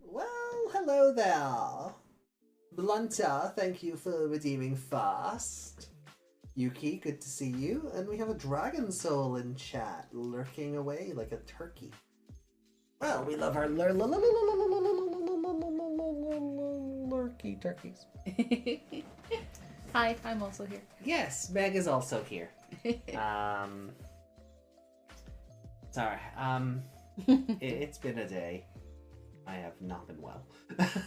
Well, hello there. Blunter, thank you for redeeming fast. Yuki, good to see you. And we have a dragon soul in chat, lurking away like a turkey. Well, we love our lurky turkeys. Hi, I'm also here. Yes, Meg is also here. Sorry. It's been a day. I have not been well. That's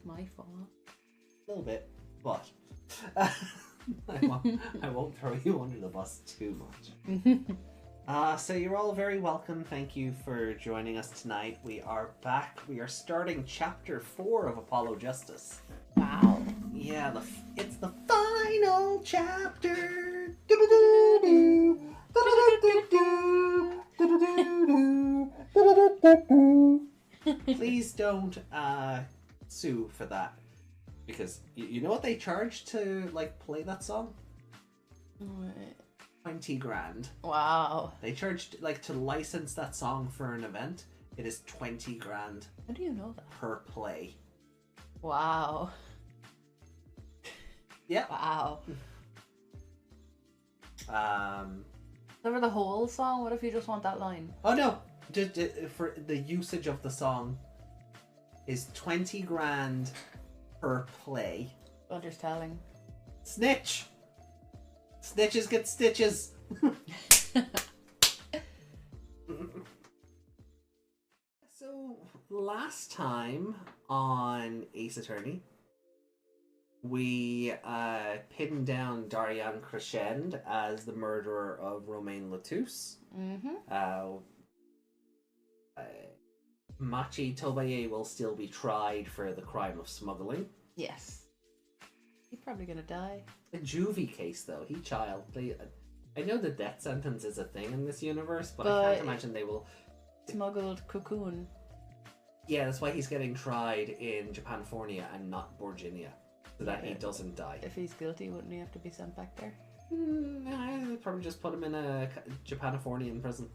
my fault. A little bit, but I won't throw you under the bus too much. So you're all very welcome. Thank you for joining us tonight. We are back. We are starting chapter 4 of Apollo Justice. Wow. Yeah, it's the final chapter. Please don't sue for that, because you know what they charge to like play that song? What? 20 grand. Wow. They charged like to license that song for an event. It is 20 grand. How do you know that? Per play. Wow. Yeah. Wow. For the whole song, what if you just want that line? Oh no, just for the usage of the song is 20 grand per play. Undertelling. Snitch. Snitches get stitches. So last time on Ace Attorney, we pinned down Darian Crescend as the murderer of Romain Latouche. Machi Tobaye will still be tried for the crime of smuggling. Yes. He's probably gonna die. A juvie case, though. He child. I know the death sentence is a thing in this universe, but I can't imagine they will... Smuggled cocoon. Yeah, that's why he's getting tried in Japanfornia and not Virginia, so that he doesn't die. If he's guilty, wouldn't he have to be sent back there? I'd probably just put him in a Japanifornian prison.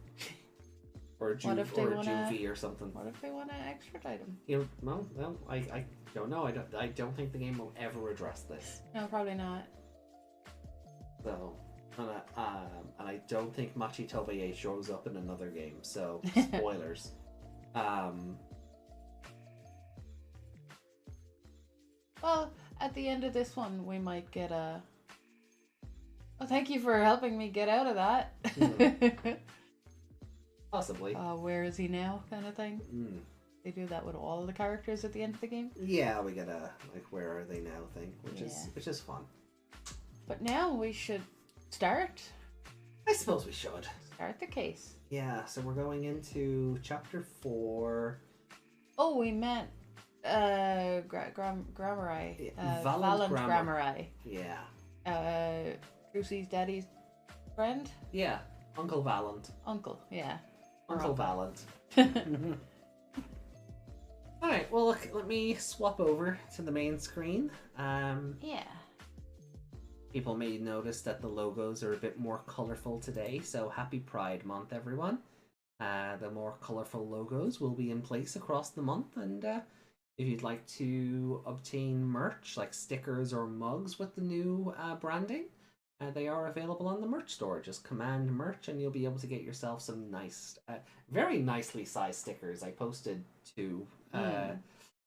Or juvie or something. What if they want to extradite him? No, I don't know. I don't think the game will ever address this. No, probably not. So, and I don't think Machi Tobaye shows up in another game. So, spoilers. Well, at the end of this one, we might get a... Oh, thank you for helping me get out of that. Possibly. Where is he now, kind of thing. They do that with all the characters at the end of the game. Yeah, we get a like where are they now thing, which is fun. But now we should start. I suppose we should Start the case. Yeah, so we're going into chapter 4. Oh, we met Grammari. Valent Grammari. Yeah. Drusie's daddy's friend? Yeah. Uncle Valent. Uncle, yeah. Uncle Valent. Alright, well look, let me swap over to the main screen. Yeah. People may notice that the logos are a bit more colorful today, so happy Pride Month, everyone. The more colorful logos will be in place across the month, and if you'd like to obtain merch, like stickers or mugs with the new branding, they are available on the merch store. Just command merch and you'll be able to get yourself some nice, very nicely sized stickers. I posted 2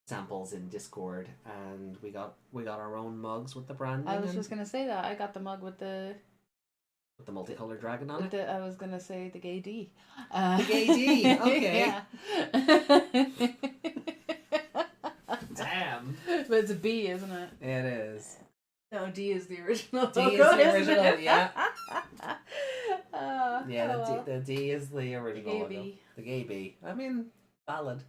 samples in Discord, and we got our own mugs with the branding. I was just gonna say that. I got the mug with the multicolored dragon on it. I was gonna say the gay D. The gay D. Okay. Yeah. Damn. But it's a B, isn't it? It is. No, D is the original. D is the original. Yeah. Yeah. The D is the original. The gay logo. B. The gay B. I mean, valid.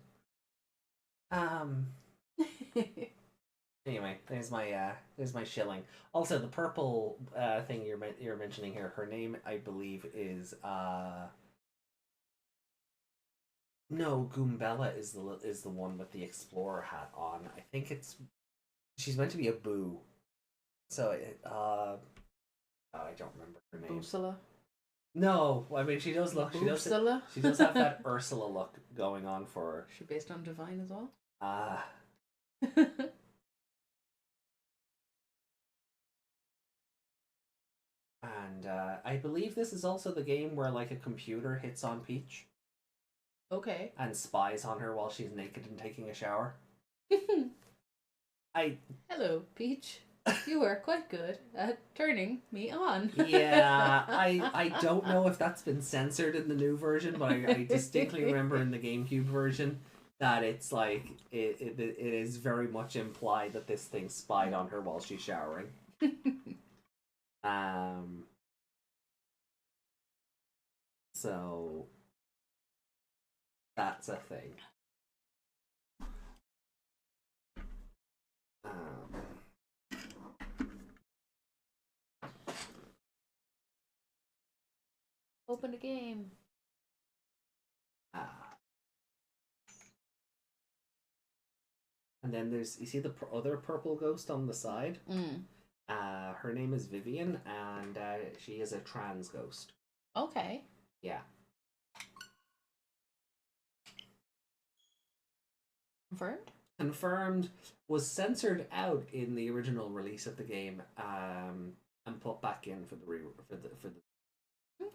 Anyway, there's my shilling. Also, the purple thing you're mentioning here, her name I believe is No, Goombella is the one with the explorer hat on. I think she's meant to be a boo. So oh, I don't remember her name. Ursula. No, I mean she does look. Ursula. She does have that Ursula look going on for her. Is she based on Divine as well? And I believe this is also the game where like a computer hits on Peach. Okay. And spies on her while she's naked and taking a shower. Hello, Peach. You are quite good at turning me on. Yeah, I don't know if that's been censored in the new version, but I distinctly remember in the GameCube version that it's like it is very much implied that this thing spied on her while she's showering. So that's a thing. Open the game. And then there's, you see the other purple ghost on the side? Her name is VGen, and she is a trans ghost. Okay. Yeah. Confirmed? Confirmed. Was censored out in the original release of the game, and put back in for the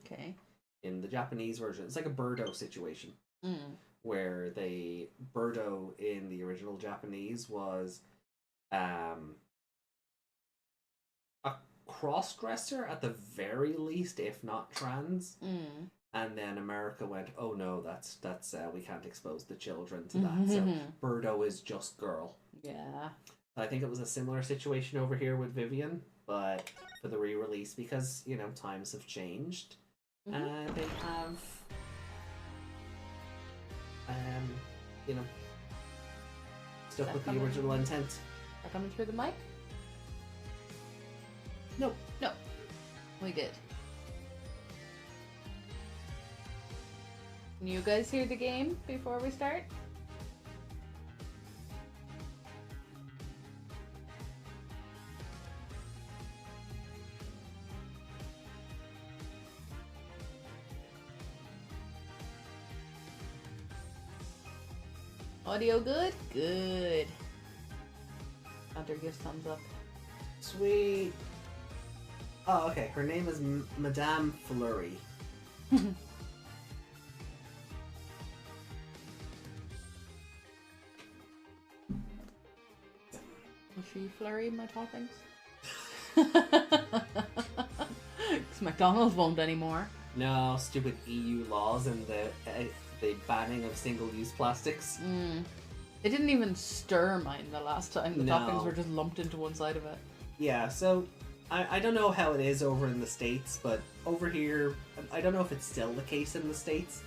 Okay. in the Japanese version. It's like a Birdo situation. Where Birdo in the original Japanese was a cross-dresser at the very least, if not trans. And then America went, oh no, that's we can't expose the children to that. So Birdo is just girl. Yeah. I think it was a similar situation over here with VGen, but for the re-release, because times have changed, they have stuck with the original intent. Are coming through the mic? No, we did. Can you guys hear the game before we start? Audio good? Good. Hunter gives thumbs up. Sweet. Oh, okay. Her name is Madame Flurry. Will she flurry my toppings? Because McDonald's won't anymore. No, stupid EU laws and the banning of single-use plastics. They didn't even stir mine the last time. The toppings were just lumped into one side of it. Yeah, so I don't know how it is over in the States, but over here, I don't know if it's still the case in the States,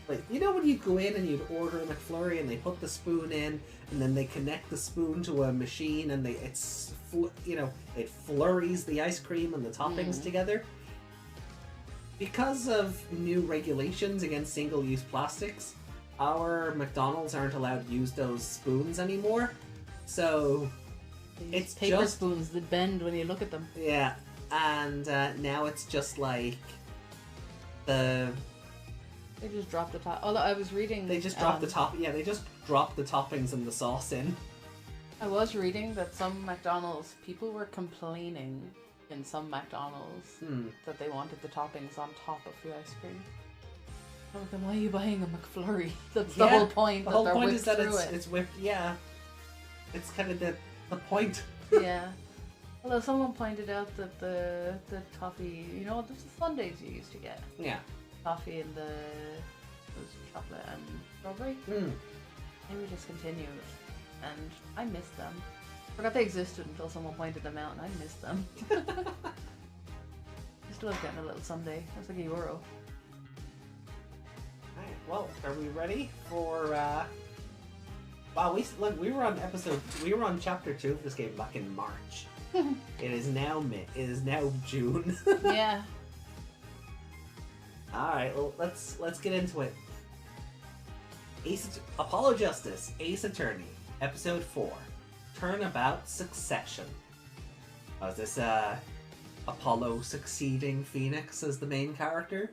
but when you go in and you'd order a McFlurry and they put the spoon in and then they connect the spoon to a machine and it flurries the ice cream and the toppings together. Because of new regulations against single-use plastics, our McDonald's aren't allowed to use those spoons anymore. So it's paper spoons that bend when you look at them. Yeah, and now it's just like They just dropped the top. Although I was reading, they just dropped the top. Yeah, they just dropped the toppings and the sauce in. I was reading that some McDonald's people were complaining in some McDonald's that they wanted the toppings on top of the ice cream. Oh, then why are you buying a McFlurry? That's the whole point. The whole they're point whipped is that through it's whipped. Yeah, it's kind of the point. Yeah. Although someone pointed out that the toffee, there's the sundaes you used to get. Yeah. Toffee and the chocolate and strawberry. They were discontinued, and I missed them. Forgot they existed until someone pointed them out, and I missed them. I still love getting a little sundae. That's like €1. Alright, well, are we ready for? Wow, we were on chapter 2 of this game back in March. It is now June. Yeah. All right, well let's get into it. Apollo Justice, Ace Attorney, Episode 4, Turnabout Succession. Is this Apollo succeeding Phoenix as the main character?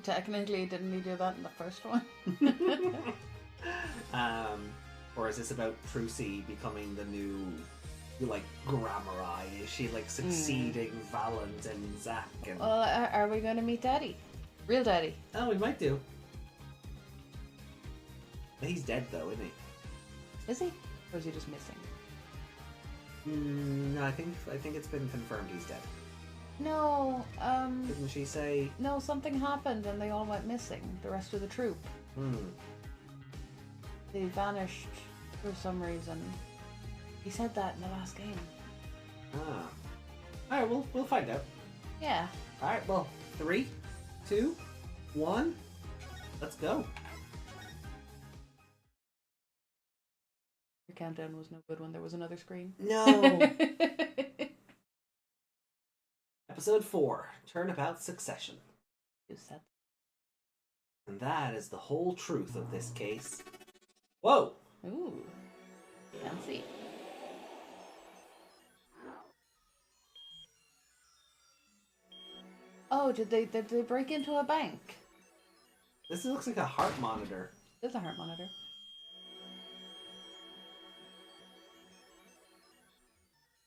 Technically, didn't he do that in the first one? Or is this about Trucy becoming the new, like, Grammar-Eye? Is she, like, succeeding Valent and Zack? And... Well, are we going to meet Daddy? Real Daddy? Oh, we might do. But he's dead, though, isn't he? Is he? Or is he just missing? No, I think it's been confirmed he's dead. No, Didn't she say? No, something happened and they all went missing. The rest of the troop. They vanished for some reason. He said that in the last game. Ah. Alright, we'll find out. Yeah. Alright, well, 3, 2, 1, let's go. Your countdown was no good when there was another screen. No! Episode 4, Turnabout Succession. You said. And that is the whole truth of this case. Whoa! Ooh. Fancy. Oh, did they break into a bank? This looks like a heart monitor. There's a heart monitor.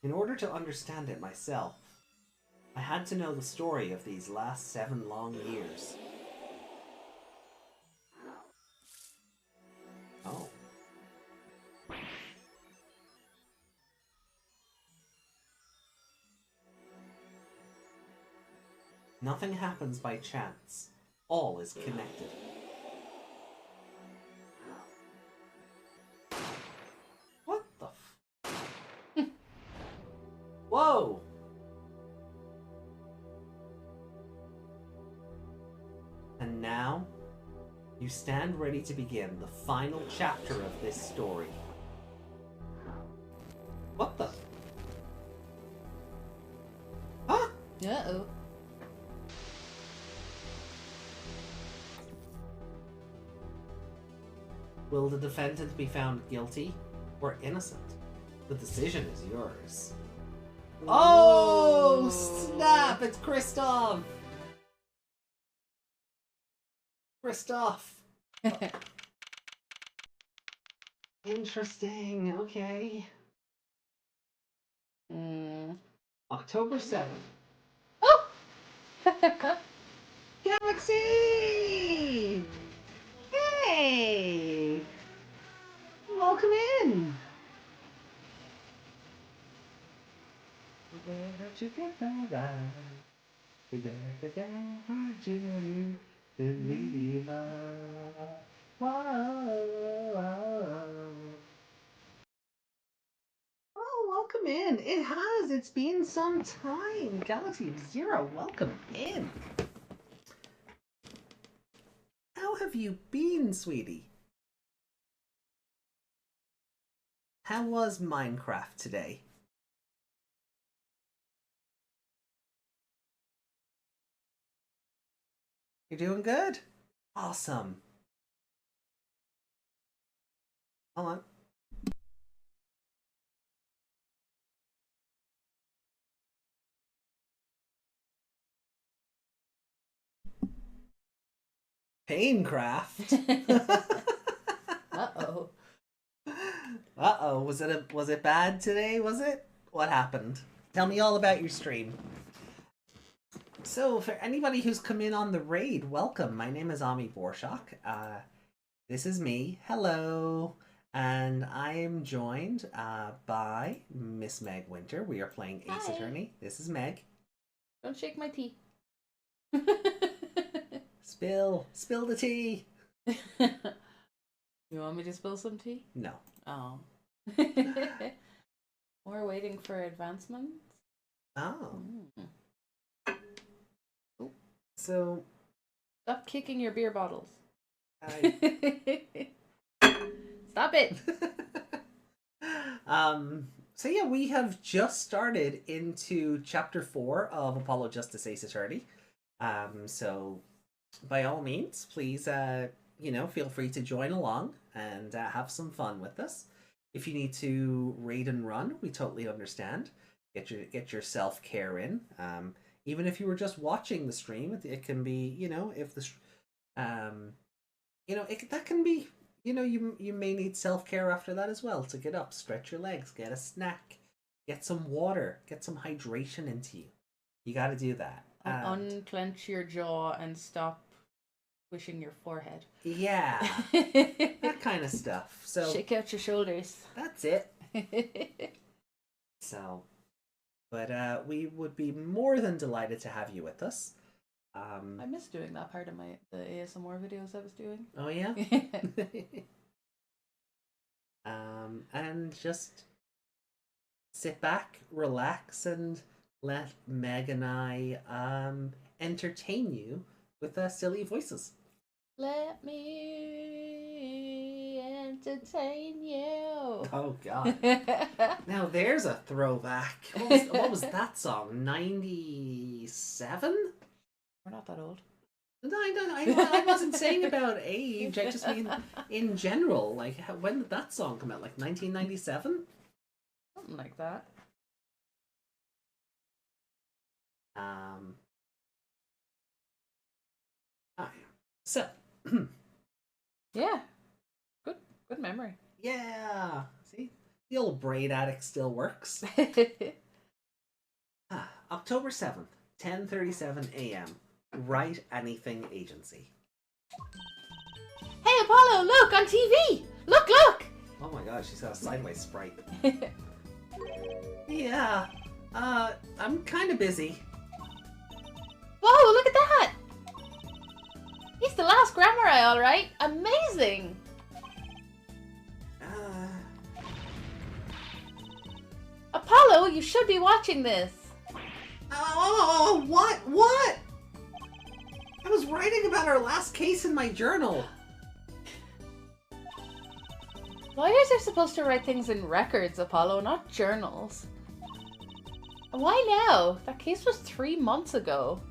In order to understand it myself, I had to know the story of these last 7 long years. Oh. Nothing happens by chance. All is connected. What the f... Whoa! And now, you stand ready to begin the final chapter of this story. What the... Huh? Uh-oh. Will the defendant be found guilty or innocent? The decision is yours. Oh, snap! It's Kristoff! Kristoff! Interesting, okay. October 7th. Oh! Galaxy! Hey! Welcome in! Oh, welcome in. It has. It's been some time. Galaxy Zero, welcome in. How have you been, sweetie? How was Minecraft today? You're doing good? Awesome. Hold on. Painecraft? Uh-oh. Uh-oh. Was it bad today, was it? What happened? Tell me all about your stream. So, for anybody who's come in on the raid, welcome. My name is Ami Borshak. This is me. Hello. And I am joined by Miss Meg Winter. We are playing Ace Attorney. This is Meg. Don't shake my tea. Spill the tea. You want me to spill some tea? No. Oh. We're waiting for advancements. Oh. So. Stop kicking your beer bottles. I... Stop it. So yeah, we have just started into chapter 4 of Apollo Justice Ace Attorney. So by all means, please feel free to join along and have some fun with us. If you need to raid and run, we totally understand. Get your self care in. Even if you were just watching the stream, it can be if the that can be you may need self care after that as well to get up, stretch your legs, get a snack, get some water, get some hydration into you. You got to do that. Unclench your jaw and stop pushing your forehead. Yeah, that kind of stuff. So shake out your shoulders. That's it. So, but we would be more than delighted to have you with us. I miss doing that part of the ASMR videos I was doing. Oh yeah. And just sit back, relax, and let Meg and I entertain you with silly voices. Let me entertain you. Oh God! Now there's a throwback. What was that song? 97? We're not that old. No, I wasn't saying about age. I just mean in general. Like, when did that song come out? Like 1997? Something like that. So. Yeah. Good memory. Yeah. See, the old braid addict still works. October 7th, 10:37 a.m. Write Anything Agency. Hey Apollo, look on TV. Look. Oh my god, she's got a sideways sprite. Yeah. I'm kind of busy. Whoa, look at that. He's the last Grammar-Eye, all right. Amazing. Apollo, you should be watching this. Oh, what? I was writing about our last case in my journal. Lawyers are supposed to write things in records, Apollo, not journals. Why now? That case was 3 months ago.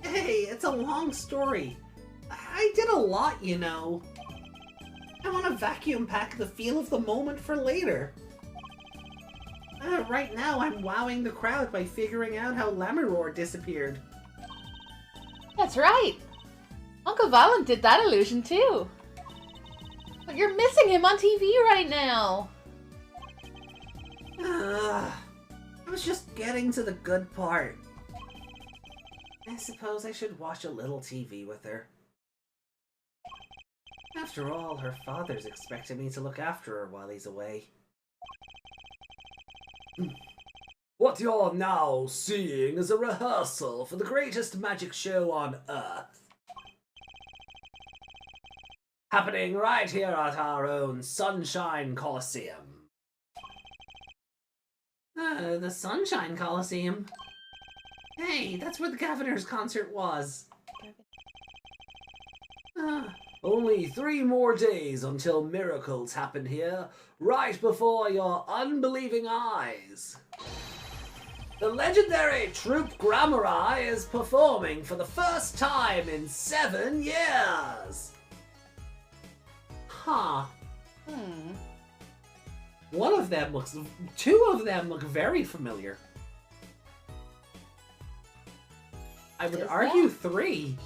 Hey, it's a long story. I did a lot, I want to vacuum pack the feel of the moment for later. Right now, I'm wowing the crowd by figuring out how Lamiror disappeared. That's right. Uncle Valent did that illusion too. But you're missing him on TV right now. I was just getting to the good part. I suppose I should watch a little TV with her. After all, her father's expected me to look after her while he's away. What you're now seeing is a rehearsal for the greatest magic show on Earth. Happening right here at our own Sunshine Coliseum. The Sunshine Coliseum? Hey, that's where the Governor's concert was. Only 3 more days until miracles happen here, right before your unbelieving eyes. The legendary troupe Grammar-Eye is performing for the first time in 7 years. Huh. Two of them look very familiar. I would argue 3.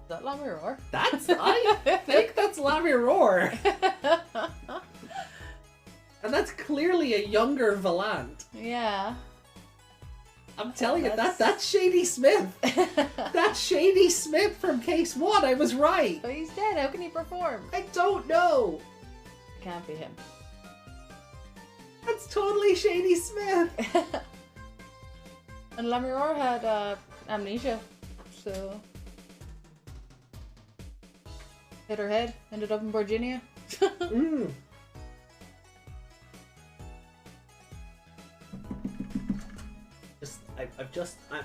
Is that Lamiror? I think that's Lamiror. And that's clearly a younger Valant. Yeah. I'm telling you, that's Shady Smith. That's Shady Smith from Case 1. I was right. But he's dead. How can he perform? I don't know. It can't be him. That's totally Shady Smith. And Lamiror had amnesia, so hit her head, ended up in Virginia.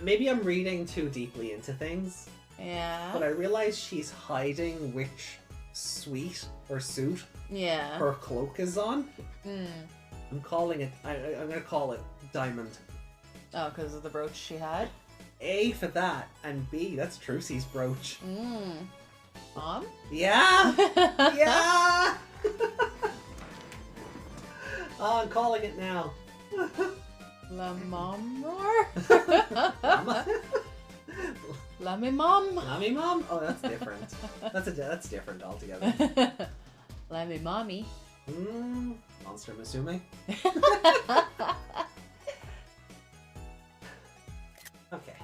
Maybe I'm reading too deeply into things. Yeah. But I realize she's hiding which suite or suit her cloak is on. I'm calling it, I'm gonna call it Diamond. Oh, because of the brooch she had? A for that, and B, that's Trucy's brooch. Mom? Yeah! Yeah! Oh, I'm calling it now. La mom roar? Mama? La me mom? La me mom? Oh, that's different. That's different altogether. La me mommy. Monster Musume. Okay.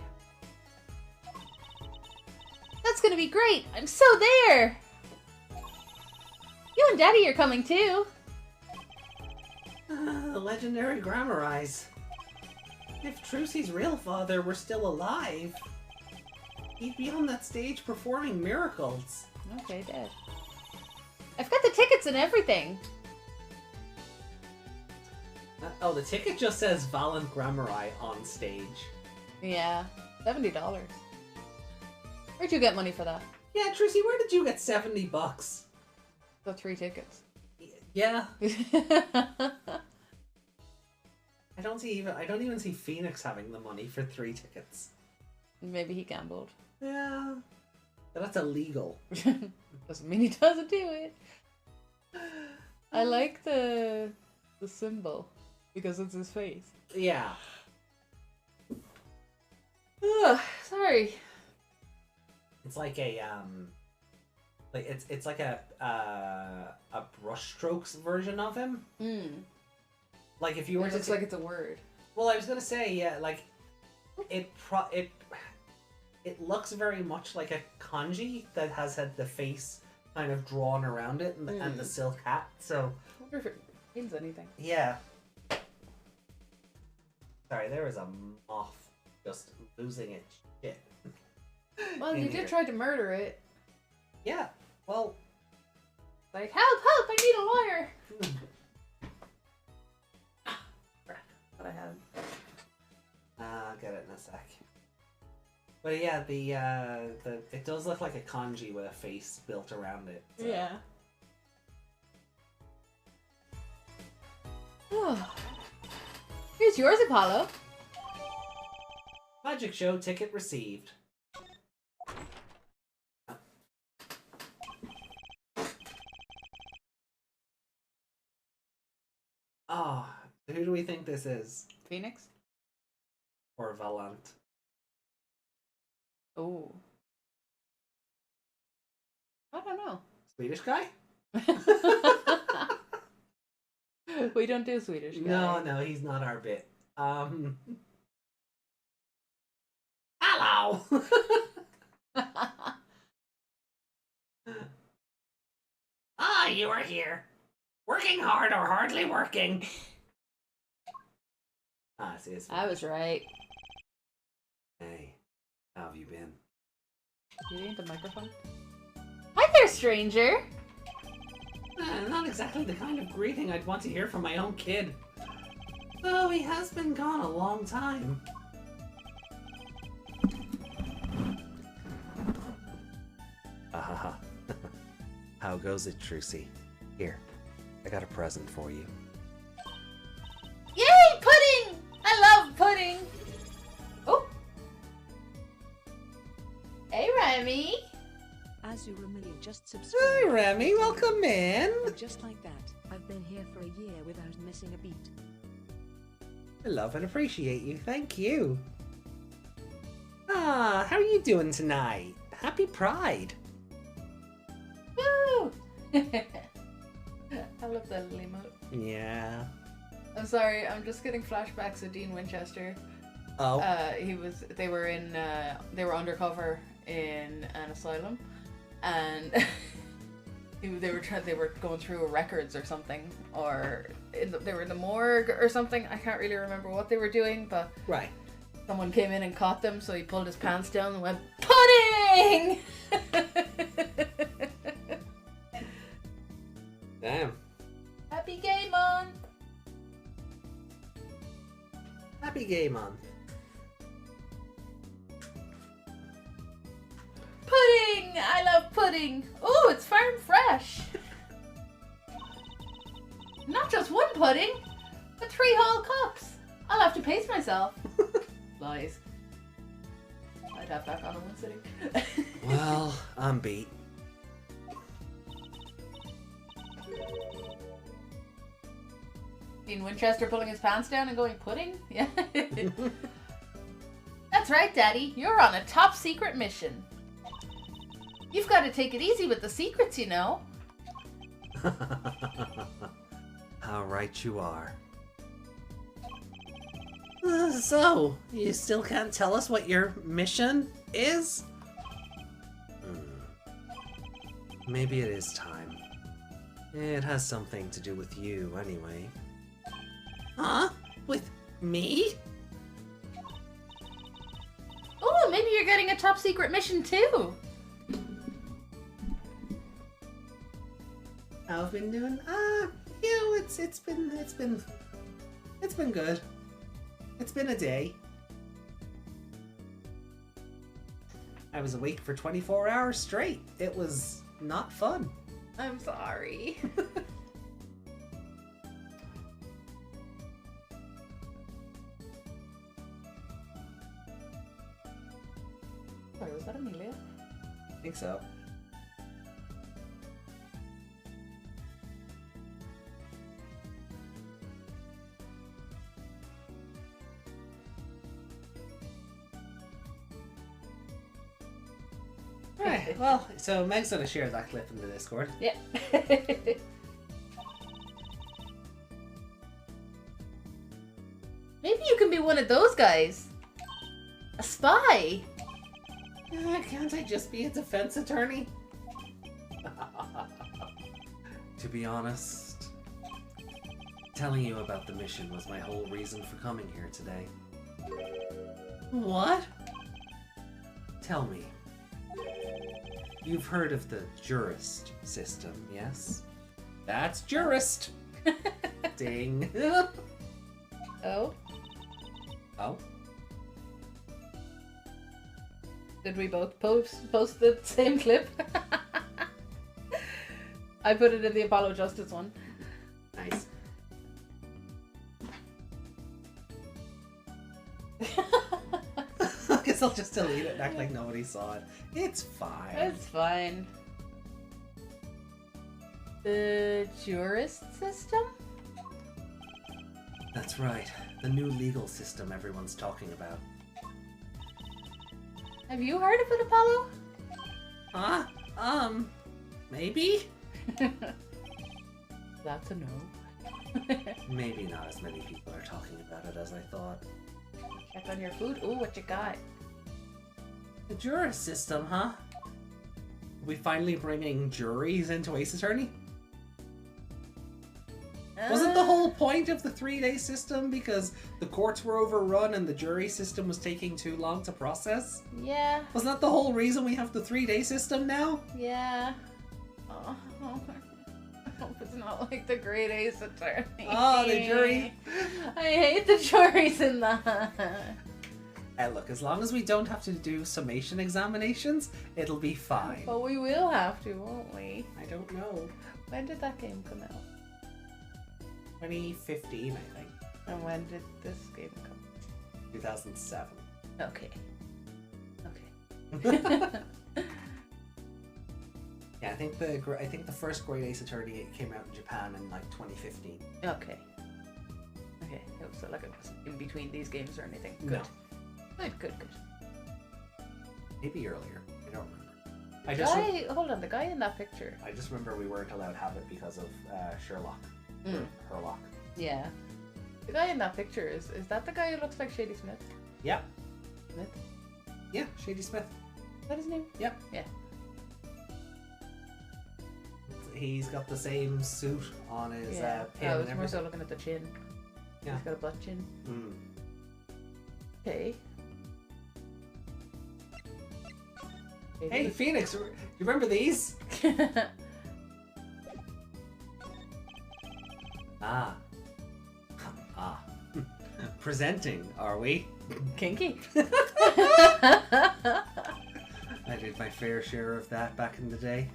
That's gonna be great! I'm so there! You and Daddy are coming too! The legendary Grammar Eyes. If Trucy's real father were still alive, he'd be on that stage performing miracles. Okay, Dad. I've got the tickets and everything! Oh, the ticket just says Valiant Grammar Eye on stage. Yeah, $70. Where'd you get money for that? Yeah, Trucy, where did you get $70? The 3 tickets. Yeah. I don't even see Phoenix having the money for 3 tickets. Maybe he gambled. Yeah. But that's illegal. Doesn't mean he doesn't do it. I like the symbol because it's his face. Yeah. Ugh, sorry. It's like a it's like a brushstrokes version of him. Like if you were it looks like it's a word. Well, I was gonna say, yeah, like it looks very much like a kanji that has had the face kind of drawn around it and the silk hat. So I wonder if it means anything. yeah. Sorry, there was a moth just losing its shit. Well, you did try to murder it. Yeah. Well. Like, help! Help! I need a lawyer. But I haven't. I'll get it in a sec. But yeah, the it does look like a kanji with a face built around it. So. Yeah. Here's yours, Apollo. Magic show ticket received. Oh, who do we think this is? Phoenix? Or Valant? Oh. I don't know. Swedish guy? We don't do Swedish guy. No, he's not our bit. Hello! Ah, you are here. Working hard or hardly working. See, it's I was right. Hey, how have you been? You need the microphone? Hi there, stranger! Not exactly the kind of greeting I'd want to hear from my own kid. Though he has been gone a long time. How goes it, Trucy? Here, I got a present for you. Yay, pudding! I love pudding! Oh! Hey, Remy! Azuramalia just subscribed. Hi, Remy, welcome in. Just like that, I've been here for a year without missing a beat. I love and appreciate you, thank you. How are you doing tonight? Happy Pride. Woo! I love that little emote. Yeah. I'm sorry, I'm just getting flashbacks of Dean Winchester. Oh. They were undercover in an asylum, and they were going through records or something, or they were in the morgue or something. I can't really remember what they were doing, but Right. someone came in and caught them, so he pulled his pants down and went, pudding! Damn. Happy Gay Month! Happy Gay Month. Pudding! I love pudding! Oh, it's farm fresh! Not just one pudding, but 3 whole cups. I'll have to pace myself. Lies. I'd have that gone in one sitting. Well, I'm beat. Dean Winchester pulling his pants down and going pudding? Yeah. That's right, Daddy. You're on a top secret mission. You've got to take it easy with the secrets, you know. How right you are. So, you still can't tell us what your mission is? Maybe it is time. It has something to do with you, anyway. Huh? With me? Oh, maybe you're getting a top secret mission too. How have been doing? It's been good. It's been a day. I was awake for 24 hours straight. It was not fun. I'm sorry. Sorry, was that Amelia? I think so. Right, well, so Meg's gonna share that clip in the Discord. Yeah. Maybe you can be one of those guys. A spy. Can't I just be a defense attorney? To be honest, telling you about the mission was my whole reason for coming here today. What? Tell me. You've heard of the jurist system, yes? That's jurist! Ding! Oh? Oh? Did we both post the same clip? I put it in the Apollo Justice one. Nice. I guess I'll just delete it and act like nobody saw it. It's fine. It's fine. The jurist system? That's right. The new legal system everyone's talking about. Have you heard of it, Apollo? Huh? Maybe? That's a no. Maybe not as many people are talking about it as I thought. Check on your food. Ooh, what you got? The jurist system, huh? We finally bringing juries into Ace Attorney? Wasn't the whole point of the 3-day system because the courts were overrun and the jury system was taking too long to process? Yeah. Wasn't that the whole reason we have the 3-day system now? Yeah. Oh, I hope it's not like the Great Ace Attorney. Oh, the jury. I hate the juries in that. Look, as long as we don't have to do summation examinations, it'll be fine. But we will have to, won't we? I don't know. When did that game come out? 2015, I think. And when did this game come? 2007. Okay. Yeah, I think the first Great Ace Attorney came out in Japan in like 2015. Okay. So like it wasn't in between these games or anything. Good. No. Good. Maybe earlier. I don't remember. Hold on, the guy in that picture. I just remember we weren't allowed to have it because of Sherlock. Herlock. Yeah. The guy in that picture, is that the guy who looks like Shady Smith? Yeah. Smith? Yeah, Shady Smith. Is that his name? Yep. Yeah. He's got the same suit on his pin I and was more everything. so looking at the chin. Yeah. He's got a butt chin. Okay. Hey, Phoenix, do you remember these? Ah. Presenting, are we? Kinky. I did my fair share of that back in the day.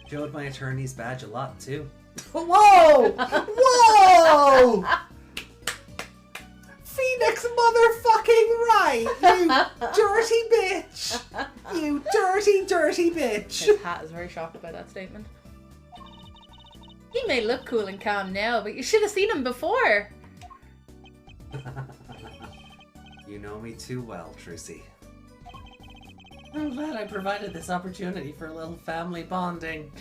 Showed my attorney's badge a lot, too. Whoa! Whoa! Phoenix motherfucking right! You dirty bitch! You dirty, dirty bitch! His hat is very shocked by that statement. He may look cool and calm now, but you should have seen him before. You know me too well, Trucy. I'm glad I provided this opportunity for a little family bonding.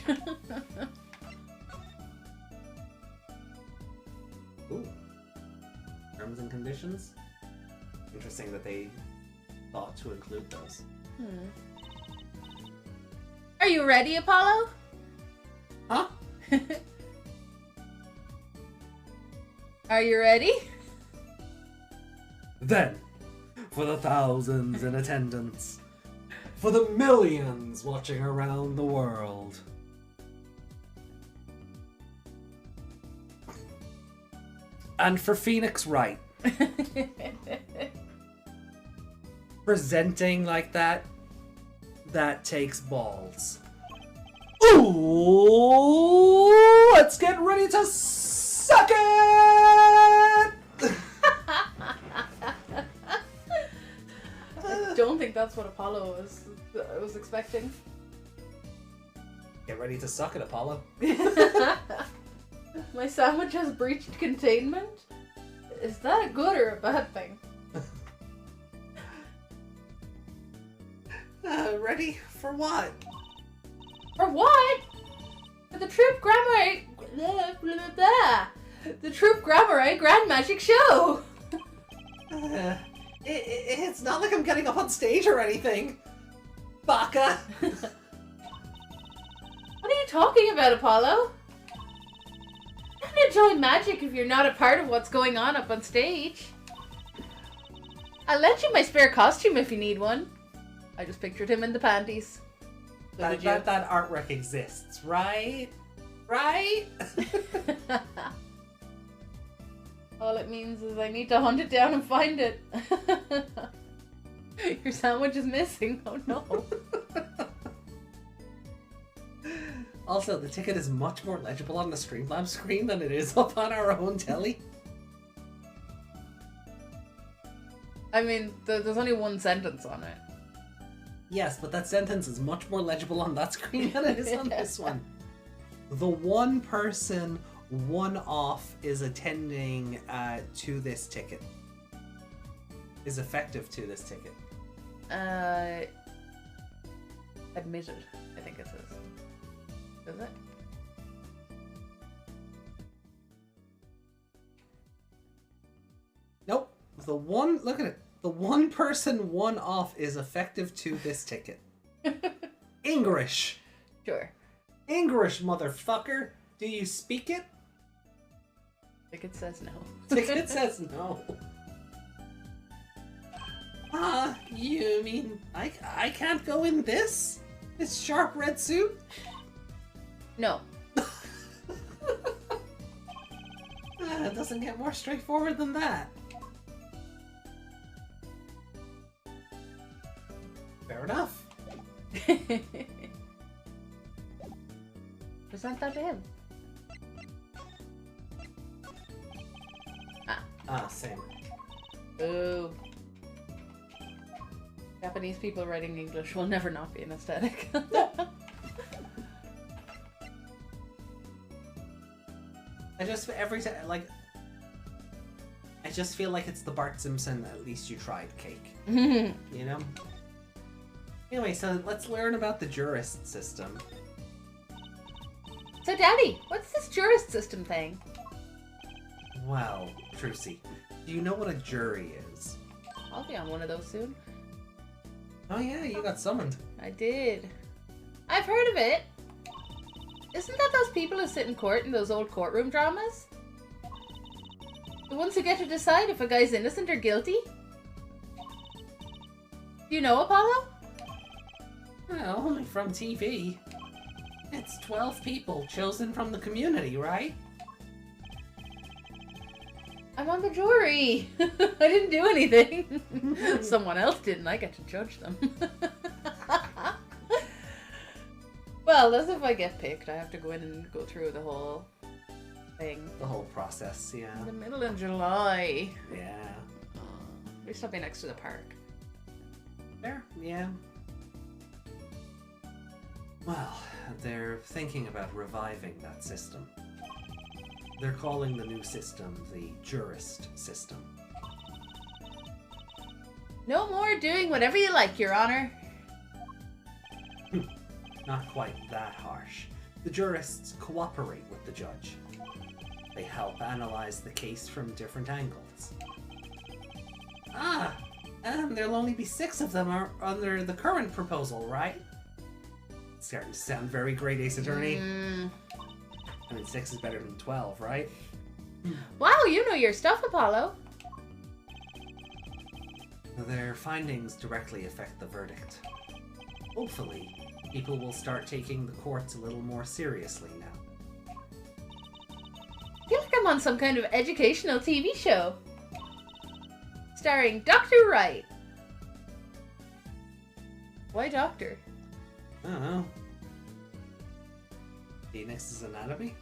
Ooh. Terms and conditions? Interesting that they thought to include those. Are you ready, Apollo? Huh? Are you ready? Then, for the thousands in attendance, for the millions watching around the world, and for Phoenix Wright, presenting like that takes balls. Ooh, let's get ready to suck it! I don't think that's what Apollo was expecting. Get ready to suck it, Apollo. My sandwich has breached containment? Is that a good or a bad thing? Ready for what? For what? For the Troop Grammar... Blah, blah, blah. The Troop Grammar Grand Magic Show! It's not like I'm getting up on stage or anything. Baka! What are you talking about, Apollo? You can't enjoy magic if you're not a part of what's going on up on stage. I'll lend you my spare costume if you need one. I just pictured him in the panties. So did you? That artwork exists, right? Right? All it means is I need to hunt it down and find it. Your sandwich is missing. Oh no. Also, the ticket is much more legible on the Streamlabs screen than it is up on our own telly. I mean, there's only one sentence on it. Yes, but that sentence is much more legible on that screen than it is on this one. The one person, one off is attending to this ticket. Is effective to this ticket. Admitted, I think it says. Does it? Nope. The one, look at it. The one person, one off is effective to this ticket. English. Sure. English, motherfucker. Do you speak it? Ticket says no. Ticket says no. You mean I can't go in this? This sharp red suit? No. It doesn't get more straightforward than that. Fair enough. Present that to him. Same. Ooh. Japanese people writing English will never not be an aesthetic. I just every time I just feel like it's the Bart Simpson "At least you tried" cake. You know. Anyway, so let's learn about the jurist system. So, Daddy, what's this jurist system thing? Well, Trucy, do you know what a jury is? I'll be on one of those soon. Oh yeah, you got summoned. I did. I've heard of it. Isn't that those people who sit in court in those old courtroom dramas? The ones who get to decide if a guy's innocent or guilty? Do you know, Apollo? Well, only from TV. It's 12 people chosen from the community, right? I'm on the jury. I didn't do anything. Someone else did, and I get to judge them. Well, that's if I get picked. I have to go in and go through the whole thing. The whole process, yeah. In the middle of July. Yeah. At least I'll be next to the park. There, yeah. Well, they're thinking about reviving that system. They're calling the new system the Jurist system. No more doing whatever you like, Your Honor. Not quite that harsh. The jurists cooperate with the judge. They help analyze the case from different angles. And there'll only be 6 of them under the current proposal, right? It's starting to sound very great, Ace Attorney. I mean, 6 is better than 12, right? Wow, you know your stuff, Apollo. Their findings directly affect the verdict. Hopefully, people will start taking the courts a little more seriously now. I feel like I'm on some kind of educational TV show. Starring Dr. Wright. Why doctor? I don't know. Phoenix's Anatomy?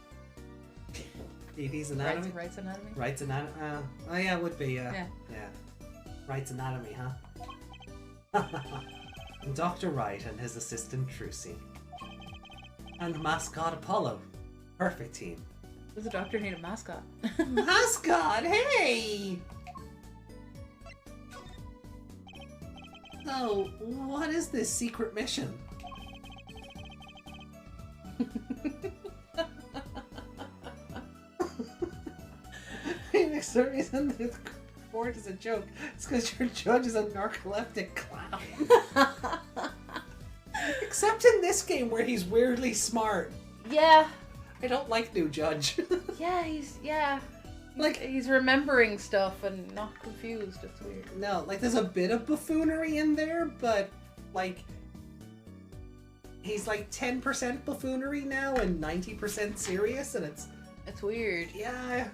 Edie's Anatomy? Wright's Anatomy? Wright's Anatomy? Oh yeah, it would be, Yeah. Wright's Anatomy, huh? Dr. Wright and his assistant Trucy. And mascot Apollo. Perfect team. Does a doctor need a mascot? Mascot, hey! So, what is this secret mission? Phoenix, the reason the court is a joke is because your judge is a narcoleptic clown. Except in this game where he's weirdly smart. Yeah. I don't like new judge. Yeah. He's remembering stuff and not confused. It's weird. No, like there's a bit of buffoonery in there, but like he's like 10% buffoonery now and 90% serious, and it's weird. Yeah.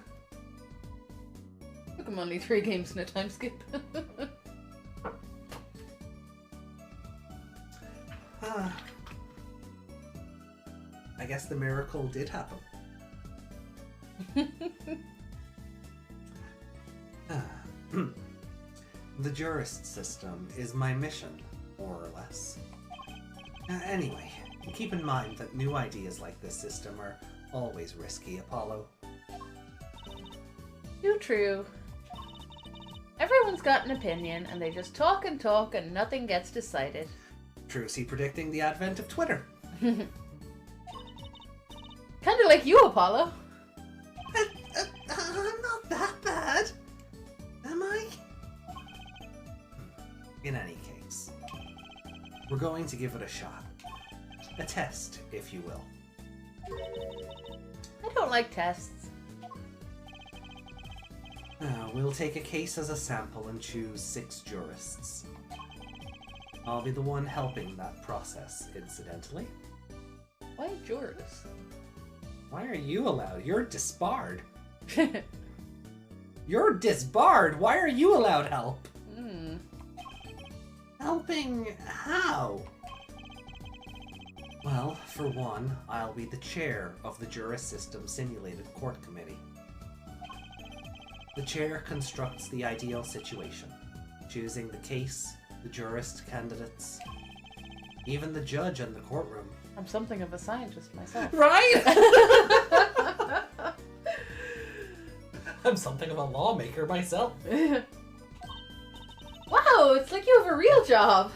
Took him only 3 games in a time skip. I guess the miracle did happen. The jurist system is my mission, more or less. Anyway, keep in mind that new ideas like this system are always risky, Apollo. Too true. Everyone's got an opinion, and they just talk and nothing gets decided. Trucy predicting the advent of Twitter. Kinda like you, Apollo. I'm not that bad. Am I? In any case, we're going to give it a shot. A test, if you will. I don't like tests. We'll take a case as a sample and choose 6 jurists. I'll be the one helping that process, incidentally. Why jurors? Why are you allowed? You're disbarred. You're disbarred! Why are you allowed help? Helping how? Well, for one, I'll be the chair of the Jurist System Simulated Court Committee. The chair constructs the ideal situation, choosing the case, the jurist candidates, even the judge in the courtroom. I'm something of a scientist myself. Right? I'm something of a lawmaker myself. Wow, it's like you have a real job.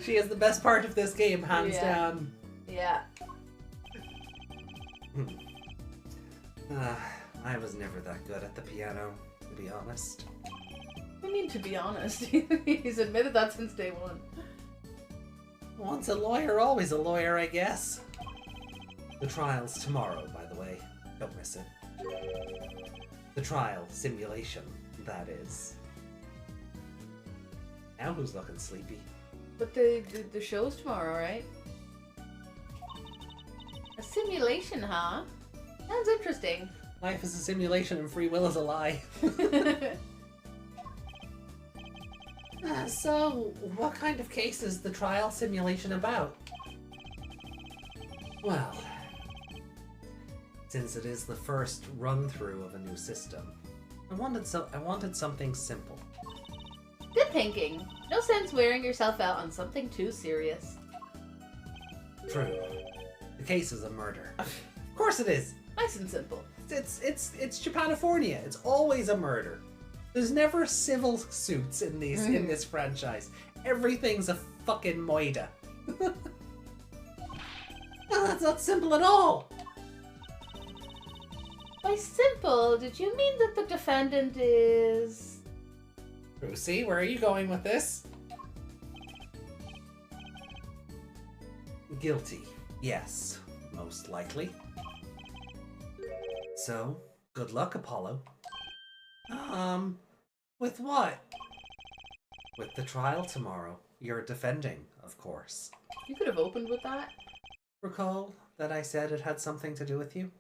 She is the best part of this game, hands down. Yeah. I was never that good at the piano, to be honest. I mean, to be honest, he's admitted that since day one. Once a lawyer, always a lawyer, I guess. The trial's tomorrow, by the way. Don't miss it. The trial simulation, that is. Now who's looking sleepy? But the show's tomorrow, right? A simulation, huh? Sounds interesting. Life is a simulation and free will is a lie. So, what kind of case is the trial simulation about? Well, since it is the first run-through of a new system, I wanted something simple. Good thinking. No sense wearing yourself out on something too serious. True. The case is a murder. Of course it is. Nice and simple. It's Japanifornia. It's always a murder. There's never civil suits in in this franchise. Everything's a fucking moida. Well, that's not simple at all. By simple, did you mean that the defendant is... Lucy, where are you going with this? Guilty. Yes, most likely. So, good luck, Apollo. With what? With the trial tomorrow. You're defending, of course. You could have opened with that. Recall that I said it had something to do with you?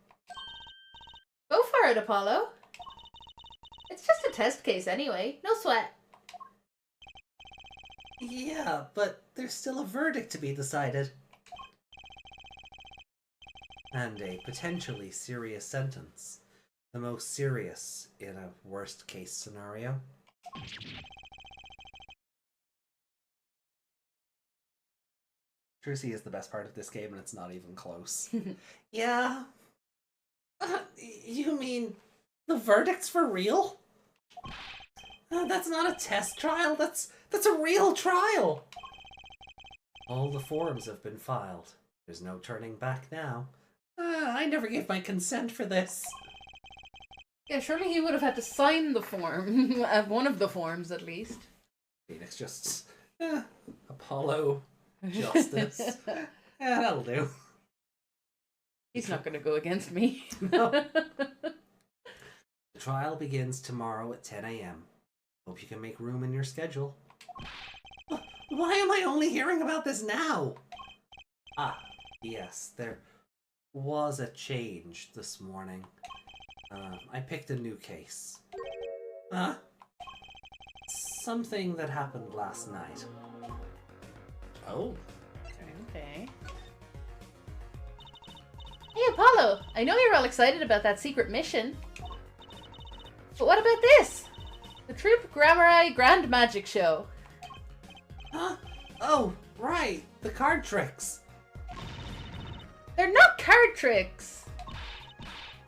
Go for it, Apollo. It's just a test case anyway. No sweat. Yeah, but there's still a verdict to be decided. And a potentially serious sentence. The most serious in a worst case scenario. Trucy is the best part of this game and it's not even close. Yeah. You mean the verdict's for real? That's not a test trial, that's a real trial! All the forms have been filed. There's no turning back now. I never gave my consent for this. Yeah, surely he would have had to sign the form. One of the forms, at least. Phoenix just... Apollo. Justice. That'll do. He's not going to go against me. No. The trial begins tomorrow at 10 a.m. Hope you can make room in your schedule. Why am I only hearing about this now? Ah, yes, there was a change this morning. I picked a new case. Huh? Something that happened last night. Oh. Okay. Hey, Apollo! I know you're all excited about that secret mission. But what about this? The Troop Grammari Grand Magic Show. Huh? Oh, right. The card tricks. They're not card tricks.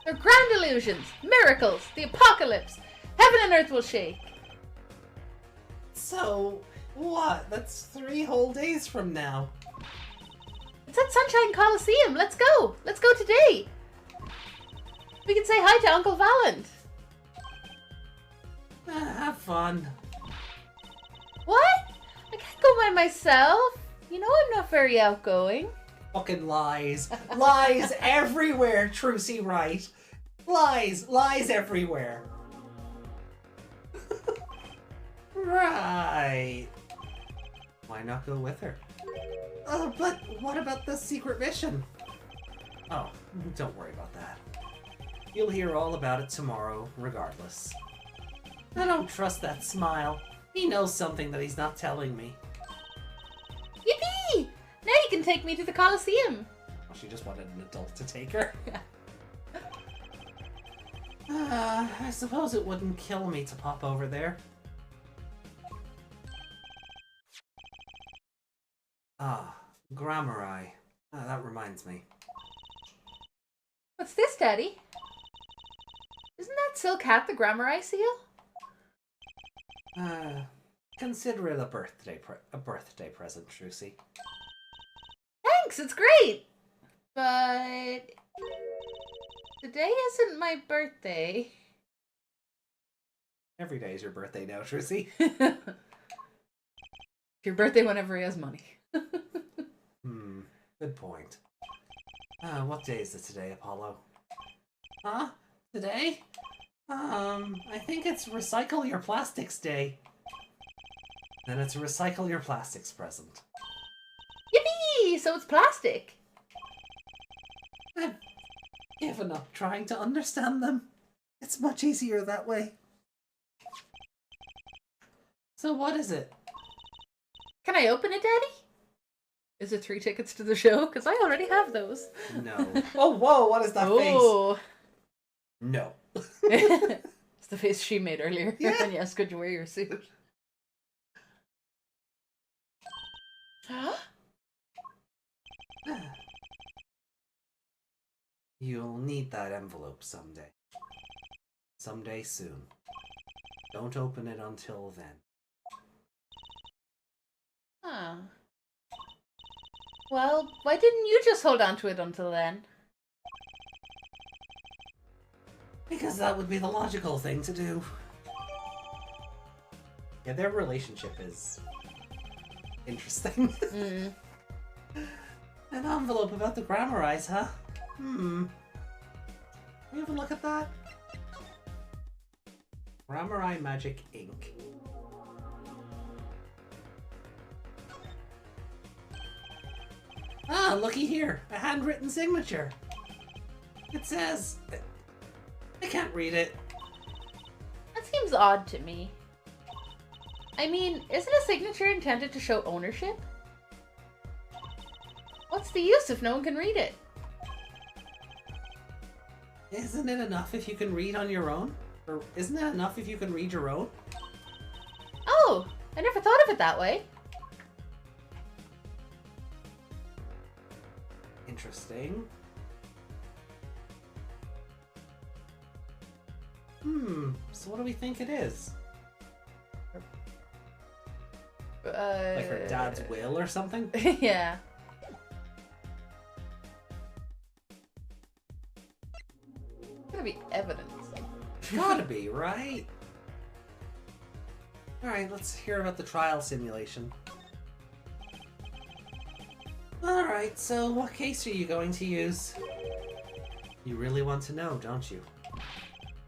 They're grand illusions, miracles, the apocalypse. Heaven and earth will shake. So, what? That's 3 whole days from now. It's at Sunshine Coliseum. Let's go. Let's go today. We can say hi to Uncle Valant. Have fun. What? I can't go by myself. You know I'm not very outgoing. Fucking lies. Lies everywhere, Trucy Wright. Lies. Lies everywhere. Right. Why not go with her? Oh, but what about the secret mission? Oh, don't worry about that. You'll hear all about it tomorrow, regardless. I don't trust that smile. He knows something that he's not telling me. Yippee! Now you can take me to the Coliseum. Well, she just wanted an adult to take her. I suppose it wouldn't kill me to pop over there. Ah, Grammari. That reminds me. What's this, Daddy? Isn't that silk hat the Grammari seal? Consider it a birthday present, Trucy. Thanks, it's great! But... today isn't my birthday. Every day is your birthday now, Trucy. Your birthday whenever he has money. Good point. What day is it today, Apollo? Huh? Today? I think it's Recycle Your Plastics Day. Then it's a Recycle Your Plastics present. Yippee! So it's plastic. I've given up trying to understand them. It's much easier that way. So what is it? Can I open it, Daddy? Is it 3 tickets to the show? Because I already have those. No. Oh, whoa, what is that face? No. It's the face she made earlier. Yeah. And yes, could you wear your suit? You'll need that envelope someday. Someday soon. Don't open it until then. Huh. Well, why didn't you just hold on to it until then? Because that would be the logical thing to do. Yeah, their relationship is interesting. Mm. An envelope about the grammar eyes, huh? Can we have a look at that? Grammar Eye Magic Ink. Ah, looky here. A handwritten signature. It says... I can't read it. That seems odd to me. I mean, isn't a signature intended to show ownership? What's the use if no one can read it? Isn't it enough if you can read on your own? Or isn't it enough if you can read your own? Oh, I never thought of it that way. Interesting. So what do we think it is? Like her dad's will or something? Yeah. Gotta be evidence. Gotta be, right? Alright, let's hear about the trial simulation. Alright, so what case are you going to use? You really want to know, don't you?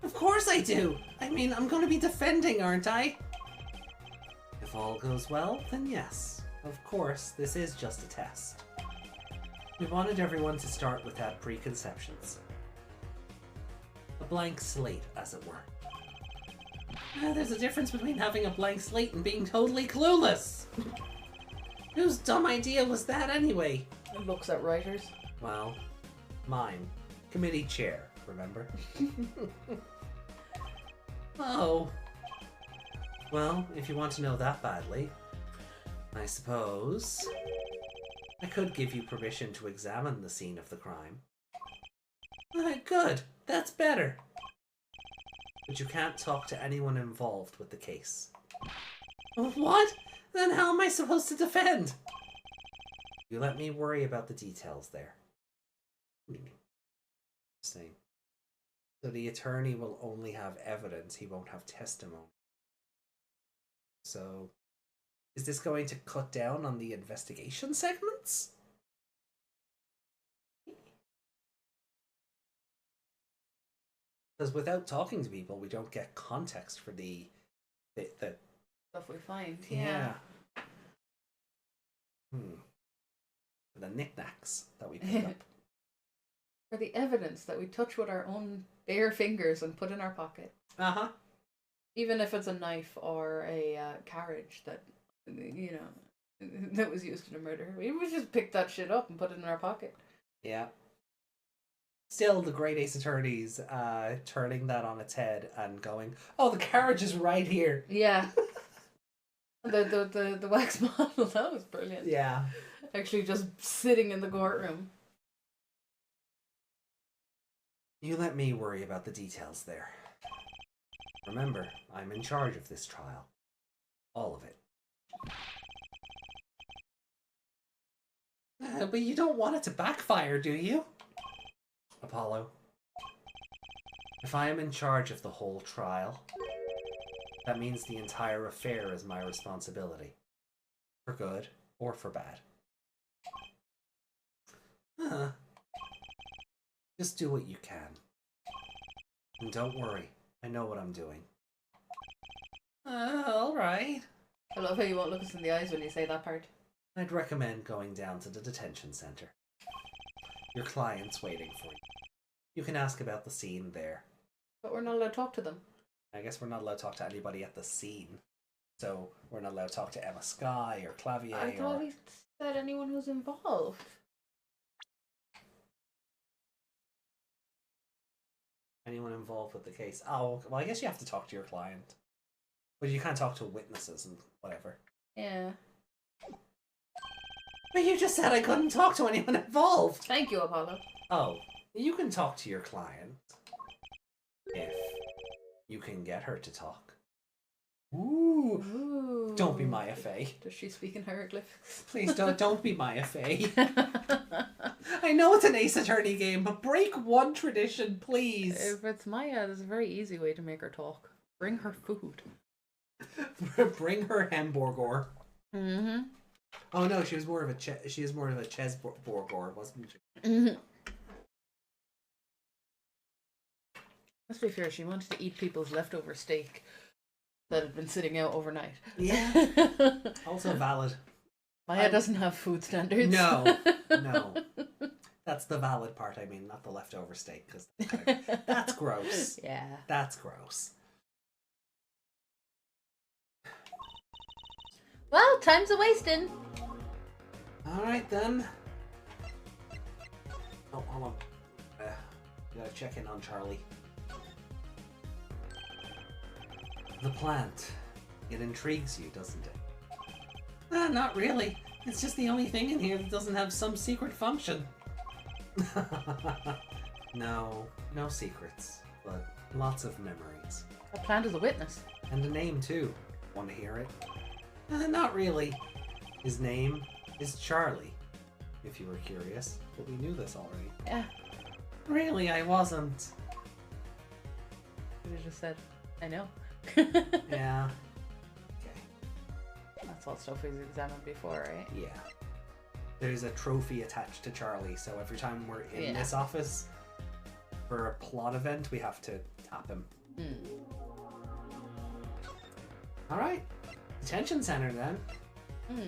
Of course I do! I mean, I'm going to be defending, aren't I? If all goes well, then yes. Of course, this is just a test. We wanted everyone to start without preconceptions. A blank slate, as it were. There's a difference between having a blank slate and being totally clueless! Whose dumb idea was that anyway? It looks at writers. Well, mine. Committee chair, remember? Oh. Well, if you want to know that badly, I suppose I could give you permission to examine the scene of the crime. Good. That's better. But you can't talk to anyone involved with the case. What? Then how am I supposed to defend? You let me worry about the details there. Interesting. So the attorney will only have evidence, he won't have testimony. So, is this going to cut down on the investigation segments? Because without talking to people, we don't get context for the Stuff we find. yeah. For the knickknacks that we pick up. For the evidence that we touch with our own bare fingers and put in our pocket. Uh-huh. Even if it's a knife or a carriage that, you know, that was used in a murder. We would just pick that shit up and put it in our pocket. Yeah. Still, the Great Ace Attorneys turning that on its head and going, oh, the carriage is right here. Yeah. the wax model, that was brilliant. Yeah. Actually just sitting in the courtroom. You let me worry about the details there. Remember, I'm in charge of this trial. All of it. But you don't want it to backfire, do you? Apollo. If I am in charge of the whole trial, that means the entire affair is my responsibility. For good or for bad. Just do what you can. And don't worry, I know what I'm doing. Alright. I love how you won't look us in the eyes when you say that part. I'd recommend going down to the detention center. Your client's waiting for you. You can ask about the scene there. But we're not allowed to talk to them. I guess we're not allowed to talk to anybody at the scene. So we're not allowed to talk to Emma Skye or Clavier I thought he said anyone who's involved. anyone involved with the case. Oh, well, I guess you have to talk to your client. But you can't talk to witnesses and whatever. Yeah. But you just said I couldn't talk to anyone involved. Thank you, Apollo. Oh, you can talk to your client. If you can get her to talk. Ooh. Don't be Maya Fey. Does she speak in hieroglyphics? Please don't be Maya Fey. I know it's an Ace Attorney game, but break one tradition, please. If it's Maya, there's a very easy way to make her talk. Bring her food. Bring her hamburger. Mm-hmm. Oh no, she is more of a chesburger, wasn't she? Mm-hmm. Let's be fair, she wanted to eat people's leftover steak that had been sitting out overnight. Yeah. Also valid. Maya doesn't have food standards. No. That's the valid part, I mean, not the leftover steak, because that's gross. Yeah. That's gross. Well, time's a wasting. Alright then. Oh, hold on. You gotta check in on Charlie. The plant. It intrigues you, doesn't it? Not really. It's just the only thing in here that doesn't have some secret function. No secrets, but lots of memories. The plant is a witness. And a name too. Want to hear it? Not really. His name is Charlie, if you were curious, but we knew this already. Yeah. Really, I wasn't. You just said, I know. Yeah. Okay. That's all stuff we've examined before, right? Yeah. There's a trophy attached to Charlie, so every time we're in this office for a plot event, we have to tap him. Alright. Detention center then.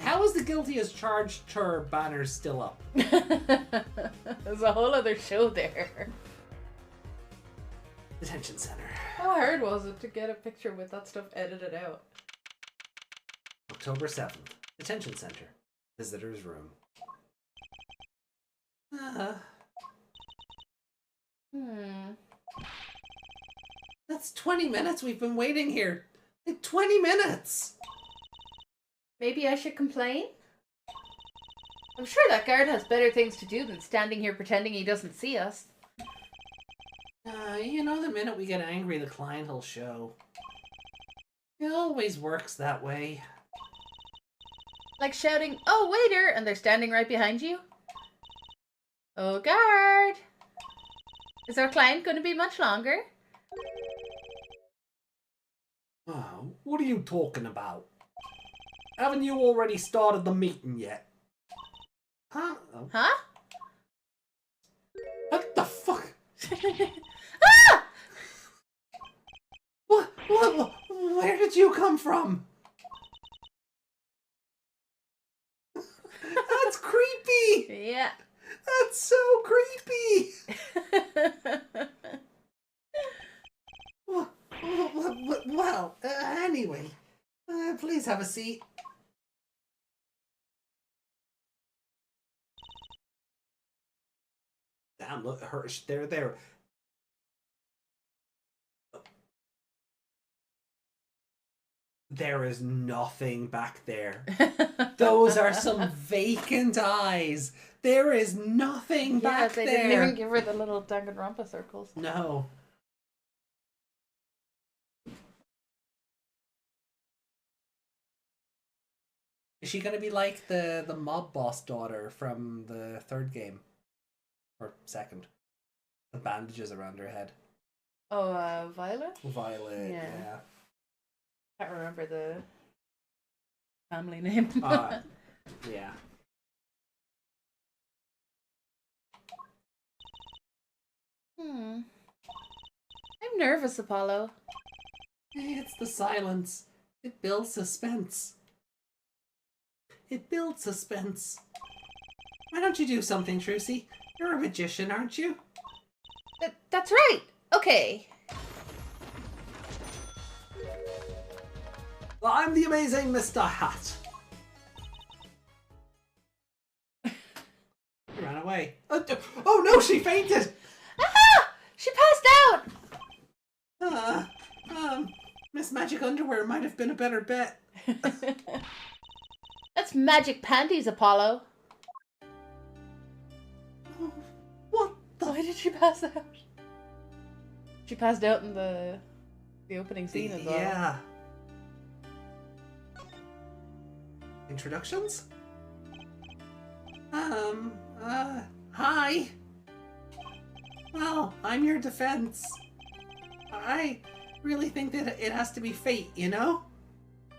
How is the guilty as charged her banner still up? There's a whole other show there. Detention center. How hard was it to get a picture with that stuff edited out? October 7th. Detention center. Visitor's room. That's 20 minutes we've been waiting here. Like 20 minutes! Maybe I should complain? I'm sure that guard has better things to do than standing here pretending he doesn't see us. You know, the minute we get angry, the client will show. It always works that way. Like shouting, "Oh, waiter!" and they're standing right behind you? Oh, guard! Is our client going to be much longer? Oh, what are you talking about? Haven't you already started the meeting yet? Huh? Huh? What the fuck? Ah! What? Where did you come from? That's creepy! Yeah. That's so creepy! Well, anyway, please have a seat. Damn, look, they're there. There is nothing back there. Those are some vacant eyes. There is nothing back they there. didn't even give her the little Danganronpa circles. No. Is she gonna be like the mob boss daughter from the third game? Or second? The bandages around her head. Oh, Violet? Violet, Yeah. yeah. Can't remember the family name. Yeah. I'm nervous, Apollo. It's the silence. It builds suspense. It builds suspense. Why don't you do something, Trucy? You're a magician, aren't you? That's right. Okay. Well, I'm the amazing Mr. Hat. He ran away. Oh no, she fainted! Ah! She passed out! Miss Magic Underwear might have been a better bet. That's magic panties, Apollo. What the? Why did she pass out? She passed out in the opening scene as well. Yeah. Introductions? Hi. Well, I'm your defense. I really think that it has to be fate, you know?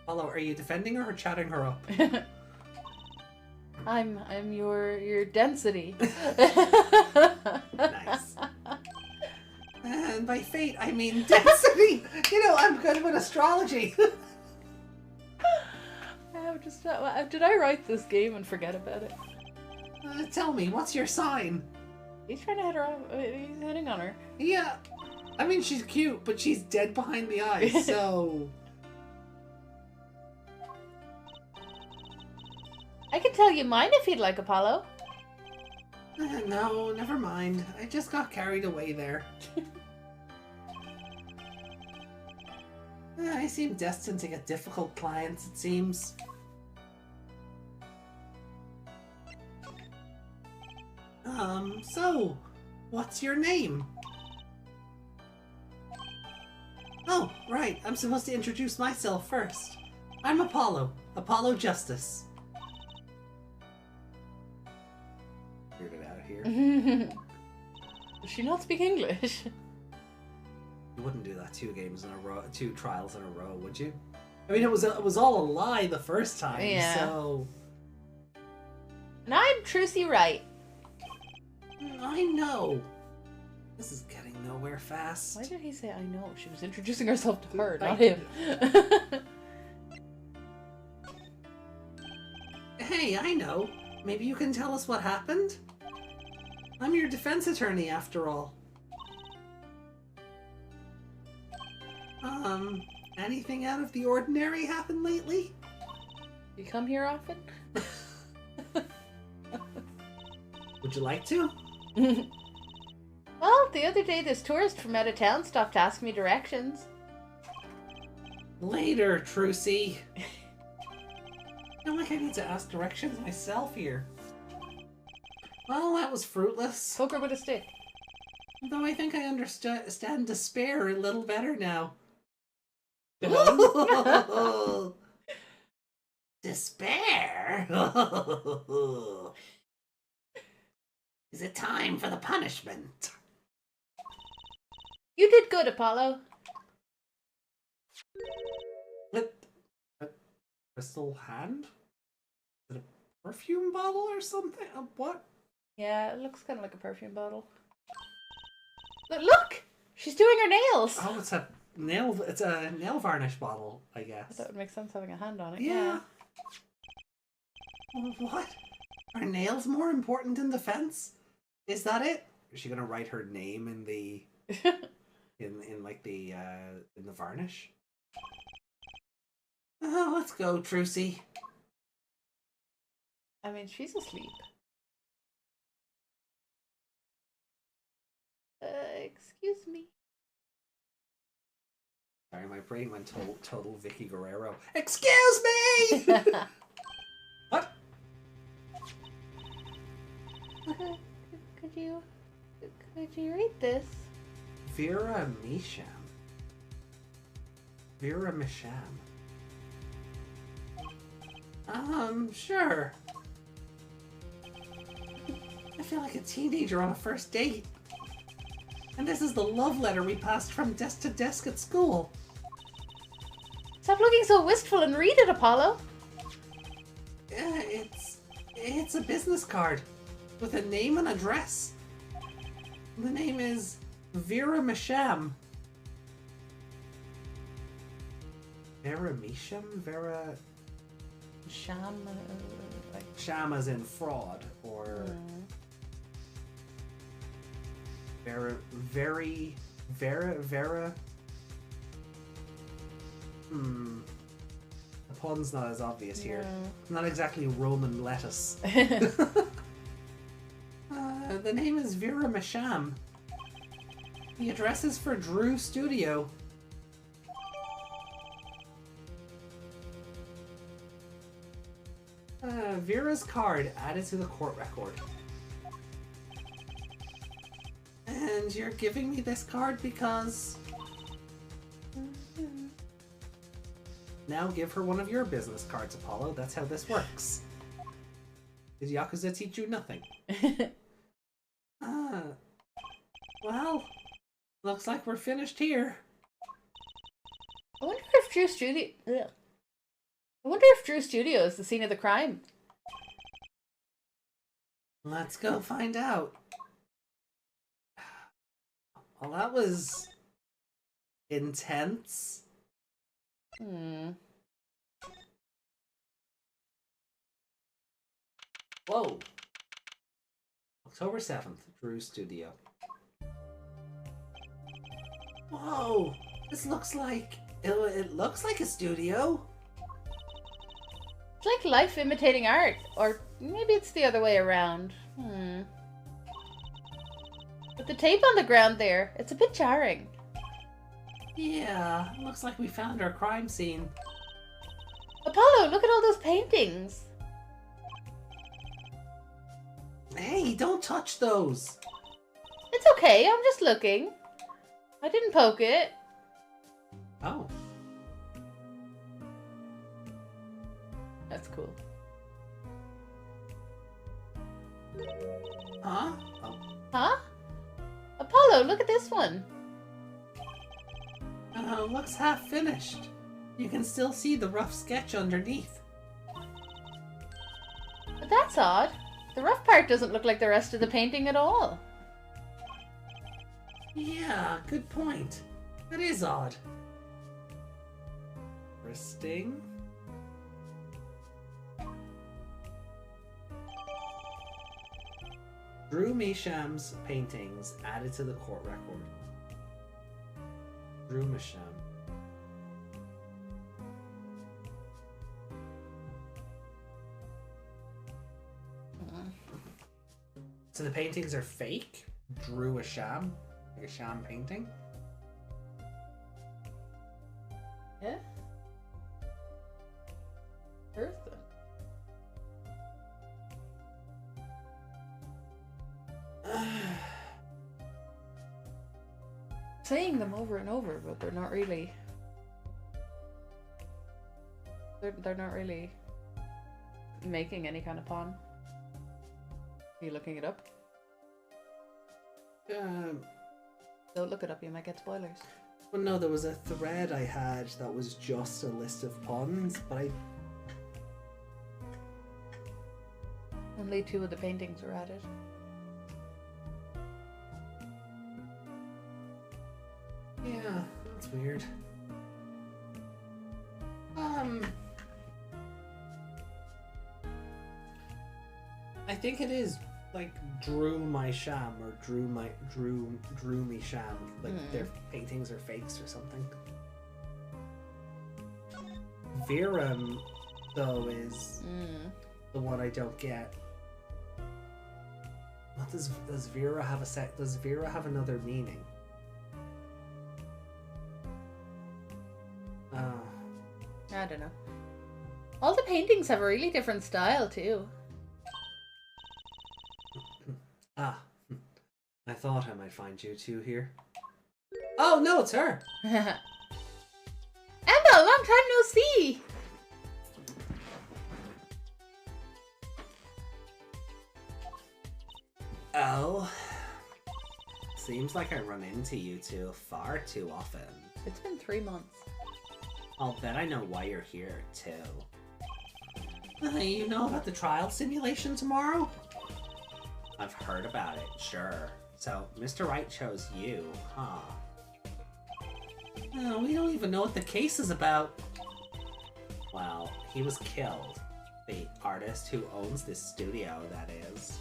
Apollo, are you defending her or chatting her up? I'm your density. Nice. And by fate, I mean density. You know, I'm good with astrology. Did I write this game and forget about it? Tell me, what's your sign? He's trying to hit her off. He's hitting on her. Yeah. I mean, she's cute, but she's dead behind the eyes, so... I can tell you mine if you'd like, Apollo. No, never mind. I just got carried away there. I seem destined to get difficult clients, it seems. So, what's your name? Oh, right, I'm supposed to introduce myself first. I'm Apollo, Apollo Justice. Get it out of here. Does she not speak English? You wouldn't do that 2 trials in a row, would you? I mean, it was all a lie the first time, yeah. So... And I'm Trucy Wright. I know. This is getting nowhere fast. Why did he say I know? She was introducing herself to her, not Thank him. Hey, I know. Maybe you can tell us what happened? I'm your defense attorney, after all. Anything out of the ordinary happened lately? You come here often? Would you like to? Well, the other day this tourist from out of town stopped to ask me directions. Later, Trucy. I feel like I need to ask directions myself here. Well, that was fruitless. Poke her with a stick. Though I think I understand despair a little better now. Despair? Is it time for the punishment? You did good, Apollo. What? A crystal hand? Is it a perfume bottle or something? What? Yeah, it looks kind of like a perfume bottle. Look! She's doing her nails! Oh, it's a nail varnish bottle, I guess. That would make sense having a hand on it. Yeah. What? Are nails more important than defense? Is that it? Is she gonna write her name in the in the varnish? Oh, let's go, Trucy. I mean, she's asleep. Excuse me. Sorry, my brain went total Vicky Guerrero. Excuse me! What? Could you read this? Vera Misham. Vera Misham. Sure. I feel like a teenager on a first date. And this is the love letter we passed from desk to desk at school. Stop looking so wistful and read it, Apollo. It's a business card with a name and address. The name is Vera Misham. Vera Misham? Vera... Sham, like... Sham as in fraud, or... Vera... The pun's not as obvious here. Not exactly Roman lettuce. The name is Vera Misham. The address is for Drew Studio. Vera's card added to the court record. And you're giving me this card because... Now give her one of your business cards, Apollo. That's how this works. Did Yakuza teach you nothing? Well, looks like we're finished here. I wonder if Drew Studio is the scene of the crime. Let's go find out. Well, that was intense. Whoa. October 7th, Drew Studio. Whoa! This looks like... It looks like a studio. It's like life imitating art. Or maybe it's the other way around. With the tape on the ground there, it's a bit jarring. Yeah, looks like we found our crime scene. Apollo, look at all those paintings. Hey, don't touch those. It's okay, I'm just looking. I didn't poke it. Oh. That's cool. Huh? Oh. Huh? Apollo, look at this one. Looks half finished. You can still see the rough sketch underneath. But that's odd. The rough part doesn't look like the rest of the painting at all. Yeah, good point. That is odd. Interesting. Drew Mesham's paintings added to the court record. Drew Mesham. So the paintings are fake? Drew a sham? Like a sham painting? Yeah? Earth. Saying them over and over, but they're not really. They're not really making any kind of pun. Are you looking it up? Don't look it up, you might get spoilers. Well, no, there was a thread I had that was just a list of puns, but I... Only 2 of the paintings were added. Yeah, that's weird. I think it is like Drew my sham or Drew me sham. Like their paintings are fakes or something. Viram though is the one I don't get. What does Vera have does Vera have another meaning? I don't know. All the paintings have a really different style too. I thought I might find you two here. Oh no, it's her! Emma, long time no see! Oh. Seems like I run into you two far too often. It's been 3 months. I'll bet I know why you're here, too. You know about the trial simulation tomorrow? I've heard about it, sure. So, Mr. Wright chose you, huh? We don't even know what the case is about. Well, he was killed. The artist who owns this studio, that is.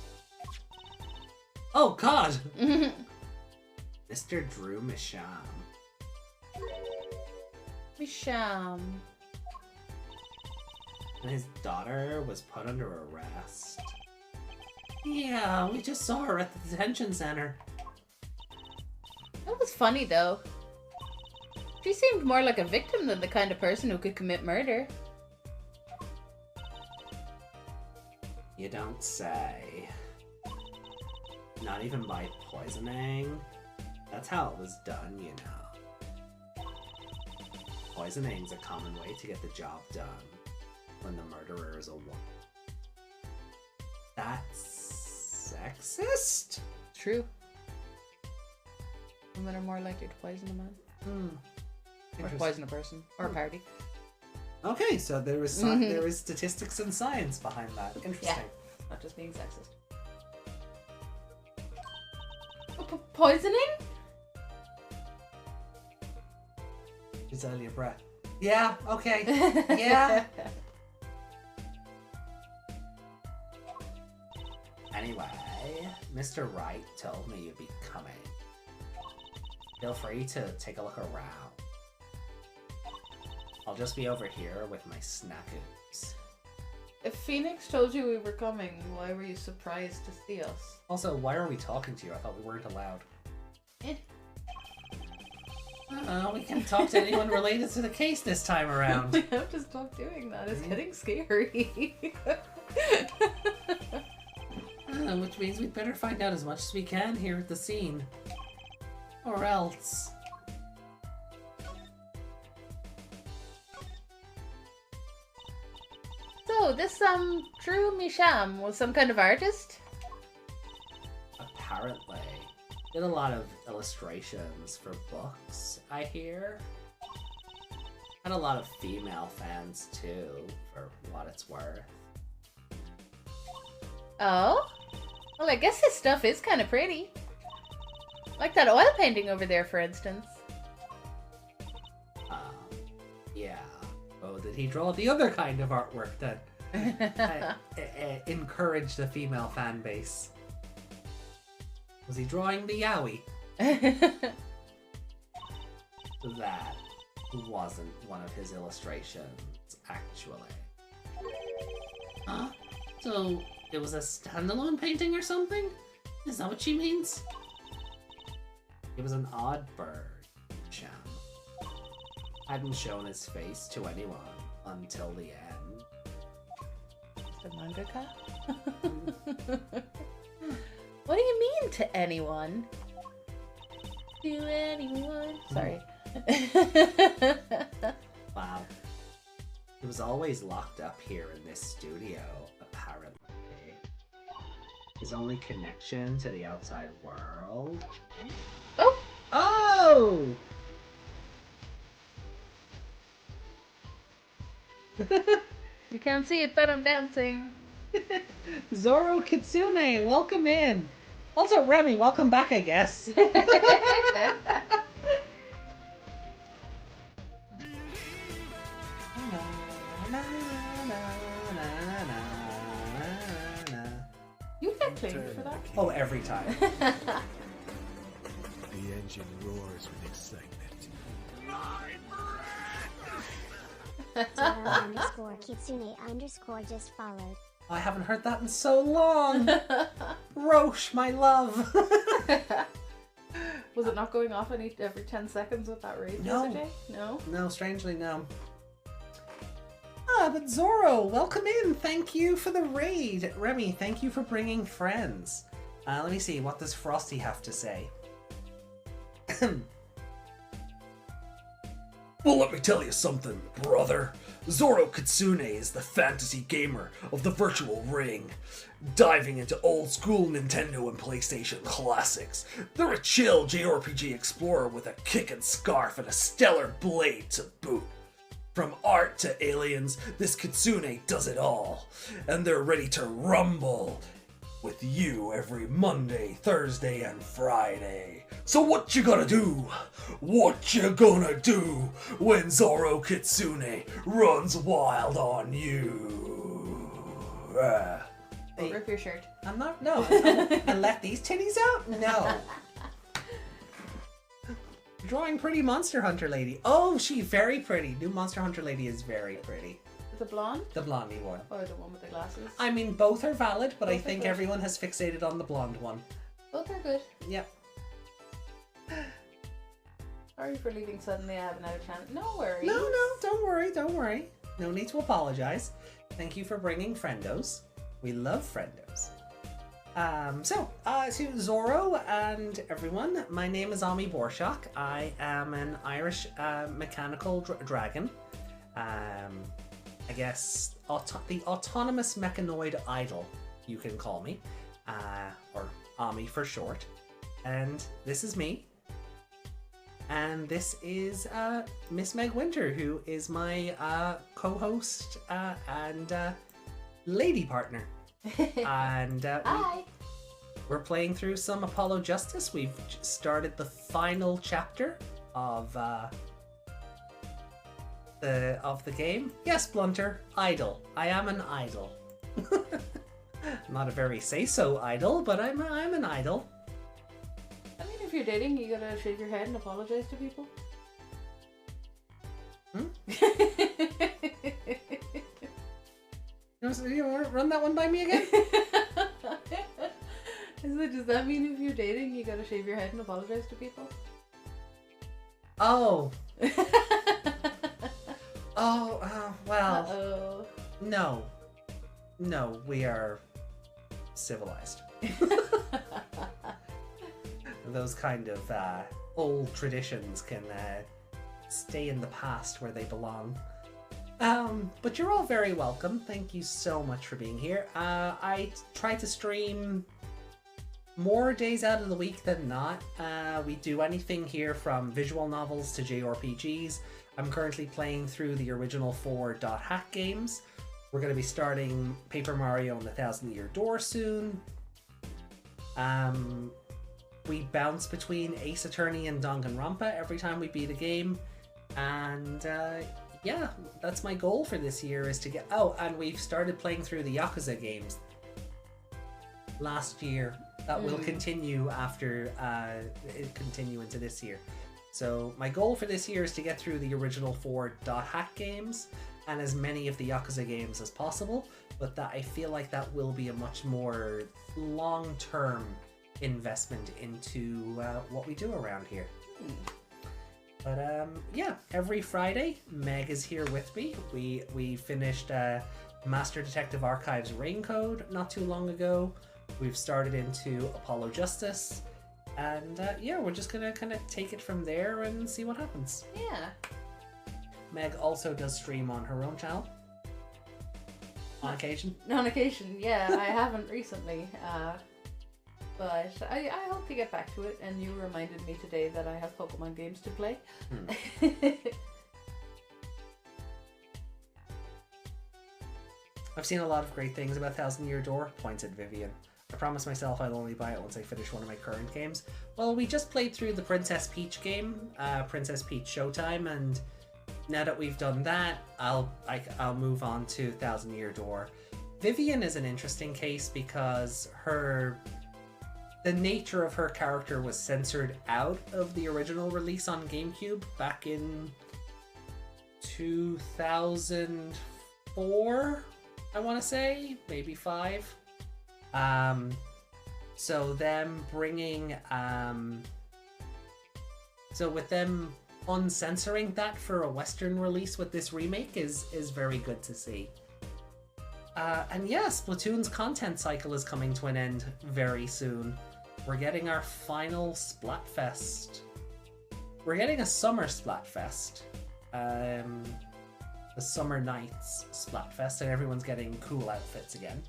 Oh, God! Mr. Drew Misham. Misham. And his daughter was put under arrest. Yeah, we just saw her at the detention center. That was funny, though. She seemed more like a victim than the kind of person who could commit murder. You don't say. Not even by poisoning? That's how it was done, you know. Poisoning's a common way to get the job done when the murderer is a woman. That's sexist? True. Women are more likely to poison a man. Or to poison a person. Or a party. Okay, so there is statistics and science behind that. Interesting. Yeah, not just being sexist. Poisoning? It's out of your breath. Yeah, okay. Yeah. Anyway, Mr. Wright told me you'd be coming. Feel free to take a look around. I'll just be over here with my snackoos. If Phoenix told you we were coming, why were you surprised to see us? Also, why are we talking to you? I thought we weren't allowed. We can talk to anyone related to the case this time around. We have to stop doing that. It's getting scary. Which means we'd better find out as much as we can here at the scene. Or else. So, this Drew Misham was some kind of artist? Apparently. Did a lot of illustrations for books, I hear. Had a lot of female fans too, for what it's worth. Oh? Well, I guess his stuff is kind of pretty. Like that oil painting over there, for instance. Yeah. Oh, did he draw the other kind of artwork that encouraged the female fan base? Was he drawing the yaoi? That wasn't one of his illustrations, actually. Huh? So, it was a standalone painting or something? Is that what she means? It was an odd bird, Sham. Hadn't shown his face to anyone until the end. The mangaka? What do you mean to anyone? To anyone? Sorry. Wow. He was always locked up here in this studio, apparently. His only connection to the outside world. Oh! Oh! You can't see it, but I'm dancing. Zoro Kitsune, welcome in. Also, Remy, welcome back, I guess. You get claimed for that? Oh, every time. The engine roars with excitement. Zoro_Kitsune_ just followed. I haven't heard that in so long. Roche, my love. Was it not going off every 10 seconds with that raid yesterday? No? No, strangely, no. Ah, but Zoro, welcome in. Thank you for the raid. Remy, thank you for bringing friends. Let me see, what does Frosty have to say? Well, let me tell you something, brother. Zoro Kitsune is the fantasy gamer of the virtual ring, diving into old school Nintendo and PlayStation classics. They're a chill JRPG explorer with a kickin' scarf and a stellar blade to boot. From art to aliens, this Kitsune does it all, and they're ready to rumble with you every Monday, Thursday, and Friday. So what you gonna do? What you gonna do when Zoro Kitsune runs wild on you? Rip your shirt. I'm not, no. I let these titties out? No. Drawing pretty Monster Hunter lady. Oh, she very pretty. New Monster Hunter lady is very pretty. The blonde? The blondie one. Or the one with the glasses? I mean, both are valid, but I Both are think good. everyone has fixated on the blonde one. Both are good. Yep. Sorry for leaving suddenly. I haven't had a chance. No worries. No, don't worry, don't worry. No need to apologize. Thank you for bringing friendos. We love friendos. To Zoro and everyone, my name is Ami Borshak. I am an Irish mechanical dragon. I guess the autonomous mechanoid idol, you can call me, or Ami for short. And this is me. And this is Miss Meg Winter, who is my co-host and lady partner. And Hi. we're playing through some Apollo Justice. We've started the final chapter of the game. Yes, Blunter, idol. I am an idol. Not a very say-so idol, but I'm an idol. I mean, if you're dating, you gotta shave your head and apologize to people. You want to run that one by me again? Does that mean if you're dating, you gotta shave your head and apologize to people? Oh. Well. Uh-oh. No, we are civilized. Those kind of old traditions can stay in the past where they belong. But you're all very welcome. Thank you so much for being here. I try to stream more days out of the week than not. We do anything here from visual novels to JRPGs. I'm currently playing through the original 4 Dot Hack games. We're going to be starting Paper Mario and the Thousand Year Door soon. We bounce between Ace Attorney and Danganronpa every time we beat a game. And yeah, that's my goal for this year, is to get... Oh, and we've started playing through the Yakuza games last year. That will continue after continue into this year. So my goal for this year is to get through the original 4 Dot Hack games and as many of the Yakuza games as possible, but that I feel like that will be a much more long-term investment into what we do around here. But yeah, every Friday, Meg is here with me. We finished Master Detective Archives Rain Code not too long ago. We've started into Apollo Justice. And yeah, we're just gonna kind of take it from there and see what happens. Yeah. Meg also does stream on her own channel. On occasion. On occasion, yeah. I haven't recently. But I hope to get back to it, and you reminded me today that I have Pokemon games to play. I've seen a lot of great things about Thousand Year Door, points at Vivian. I promised myself I'll only buy it once I finish one of my current games. Well, we just played through the Princess Peach game, Princess Peach Showtime, and now that we've done that, I'll move on to Thousand Year Door. Vivian is an interesting case because the nature of her character was censored out of the original release on GameCube back in 2004, I want to say, maybe 5. So them bringing, so with them uncensoring that for a Western release with this remake is very good to see. And yes, Splatoon's content cycle is coming to an end very soon. We're getting our final Splatfest. We're getting a summer Splatfest. The Summer Nights Splatfest, and everyone's getting cool outfits again.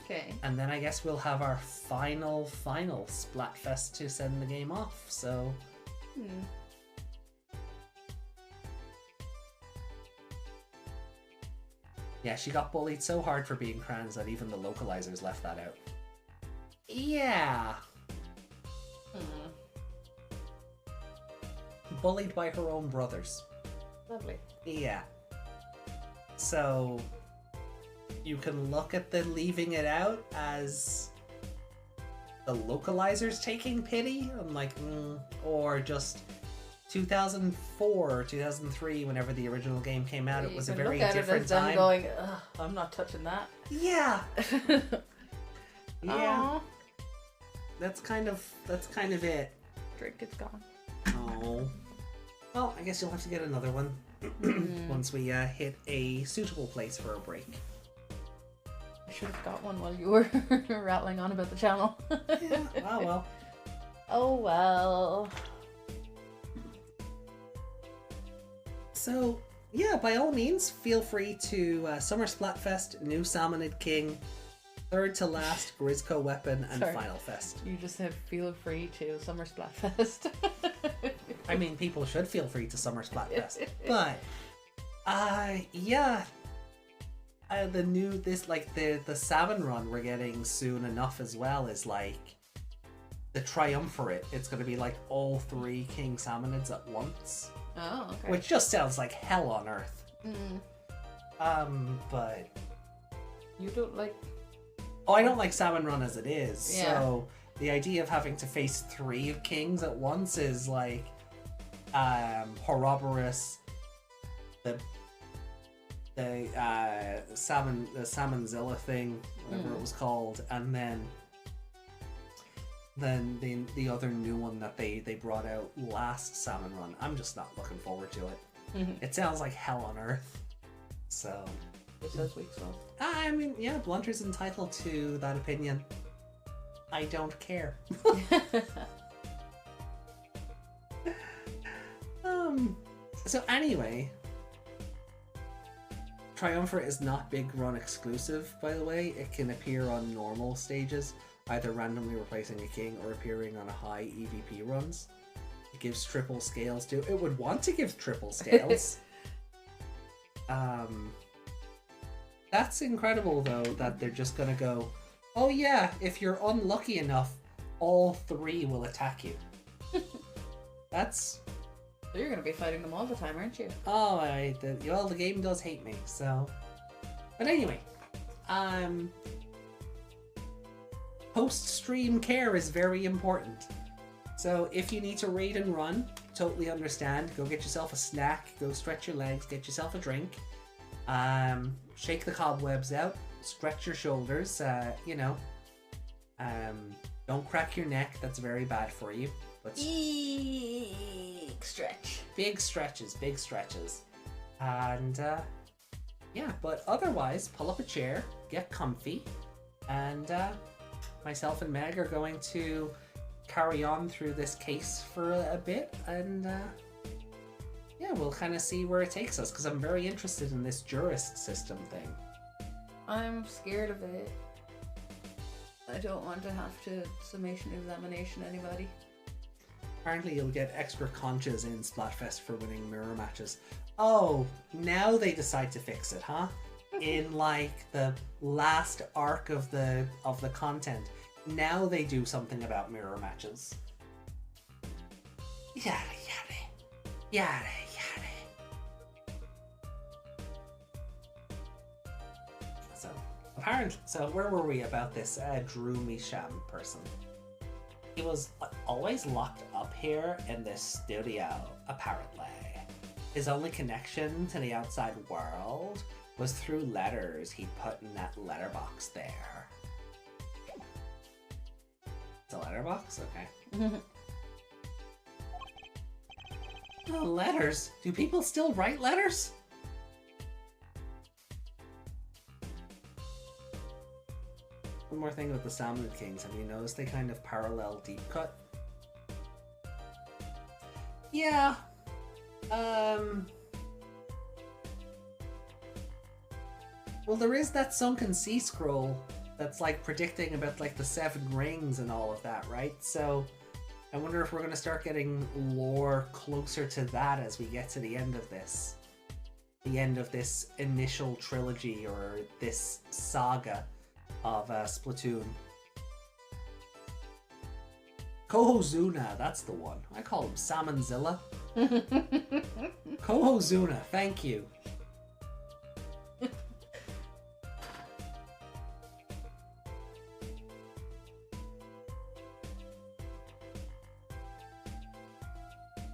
Okay. And then I guess we'll have our final Splatfest to send the game off, so... Yeah, she got bullied so hard for being trans that even the localizers left that out. Yeah. Bullied by her own brothers. Lovely. Yeah. So you can look at the leaving it out as the localizers taking pity and like, or just 2004 or 2003, whenever the original game came out, it was a very different time. Them going, ugh, I'm not touching that. Yeah. Yeah. Aww. That's kind of it. Drink is gone. Oh. Well, I guess you'll have to get another one once we hit a suitable place for a break. should have got one while you were rattling on about the channel. Yeah, oh well. Oh well. So, yeah, by all means, feel free to Summer Splatfest, New Salmonid King, third to last Grizzco Weapon, and Sorry. Final Fest. You just said feel free to Summer Splatfest. I mean, people should feel free to Summer Splatfest, but yeah, the new the salmon run we're getting soon enough as well is like the triumvirate. It's going to be like all 3 king salmonids at once, Oh, okay. which just sounds like hell on earth. Mm. But You don't like... oh, I don't like salmon run as it is. Yeah. So the idea of having to face 3 kings at once is like Horroborus, the Salmonzilla thing, whatever it was called, and then the other new one that they brought out last salmon run. I'm just not looking forward to it. It sounds like hell on earth. So It says weak sauce. I mean, yeah, Blunter's entitled to that opinion. I don't care. So anyway, Triumvirate is not Big Run exclusive, by the way. It can appear on normal stages, either randomly replacing a king or appearing on high EVP runs. It gives triple scales too. It would want to give triple scales. That's incredible though, that they're just gonna go, oh yeah, if you're unlucky enough, all 3 will attack you. That's... So you're going to be fighting them all the time, aren't you? oh, well, the game does hate me, so... But anyway, post-stream care is very important. So if you need to raid and run, totally understand. Go get yourself a snack, go stretch your legs, get yourself a drink. Shake the cobwebs out, stretch your shoulders, don't crack your neck, that's very bad for you. But Stretch. big stretches. And yeah, but otherwise, pull up a chair, get comfy, and myself and Meg are going to carry on through this case for a bit, and yeah, we'll kind of see where it takes us, because I'm very interested in this jurist system thing. I'm scared of it. I don't want to have to summation examination anybody. Apparently you'll get extra conchas in Splatfest for winning mirror matches. Oh, now they decide to fix it, huh? In like the last arc of the content, now they do something about mirror matches. Yada yada. So where were we about this Drew Misham person? He was always locked up here in this studio, apparently. His only connection to the outside world was through letters he'd put in that letterbox there. It's a letterbox? Okay. Oh, letters? Do people still write letters? One more thing with the Salmon Kings. Have you noticed they kind of parallel deep cut? Yeah. Well, there is that sunken sea scroll that's like predicting about like the 7 rings and all of that, right? So I wonder if we're going to start getting lore closer to that as we get to the end of this. The end of this initial trilogy, or this saga of Splatoon. Kohozuna, that's the one. I call him Salmonzilla. Kohozuna, thank you.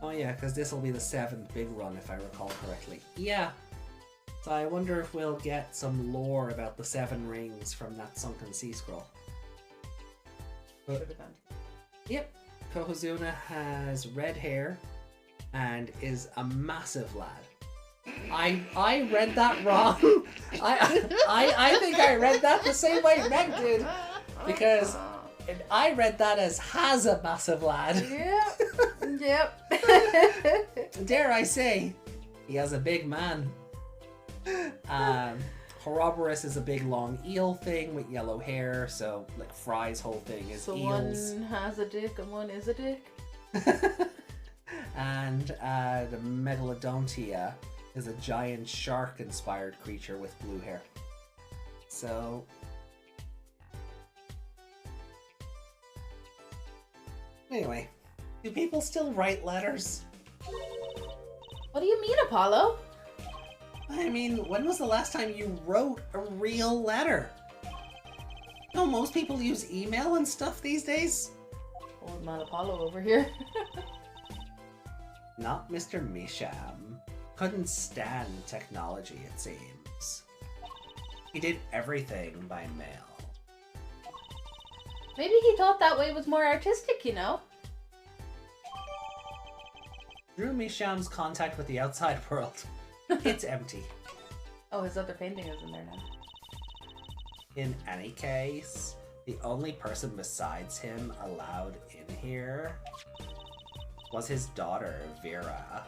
Oh yeah, because this will be the 7th big run if I recall correctly. Yeah. So I wonder if we'll get some lore about the 7 rings from that sunken sea scroll. But, Should have done. yep, Kohozuna has red hair and is a massive lad. I read that wrong. I think I read that the same way Meg did. Because I read that as has a massive lad. Yep. Dare I say, he has a big man. Ouroboros is a big long eel thing with yellow hair, so like Fry's whole thing is So eels. one has a dick and one is a dick. And the Megalodontia is a giant shark-inspired creature with blue hair. So... Anyway, do people still write letters? What do you mean, Apollo? I mean, when was the last time you wrote a real letter? No, most people use email and stuff these days. Old man Apollo over here. Not Mr. Misham. Couldn't stand technology, it seems. He did everything by mail. Maybe he thought that way was more artistic, you know? Drew Misham's contact with the outside world. It's empty. Oh, his other painting is in there now. In any case, the only person besides him allowed in here was his daughter, Vera.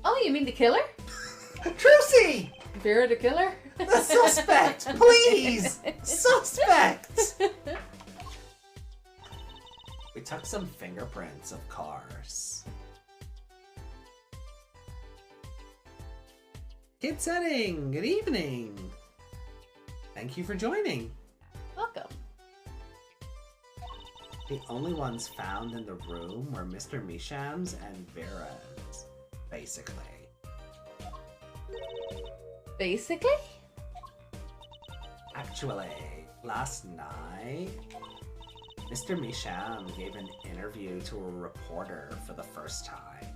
Oh, you mean the killer? Trucy! Vera the killer? The suspect! Please! Suspect! We took some fingerprints, of course. Kid Setting, good evening! Thank you for joining. Welcome. The only ones found in the room were Mr. Misham's and Vera's, basically. Basically? Actually, last night, Mr. Misham gave an interview to a reporter for the first time.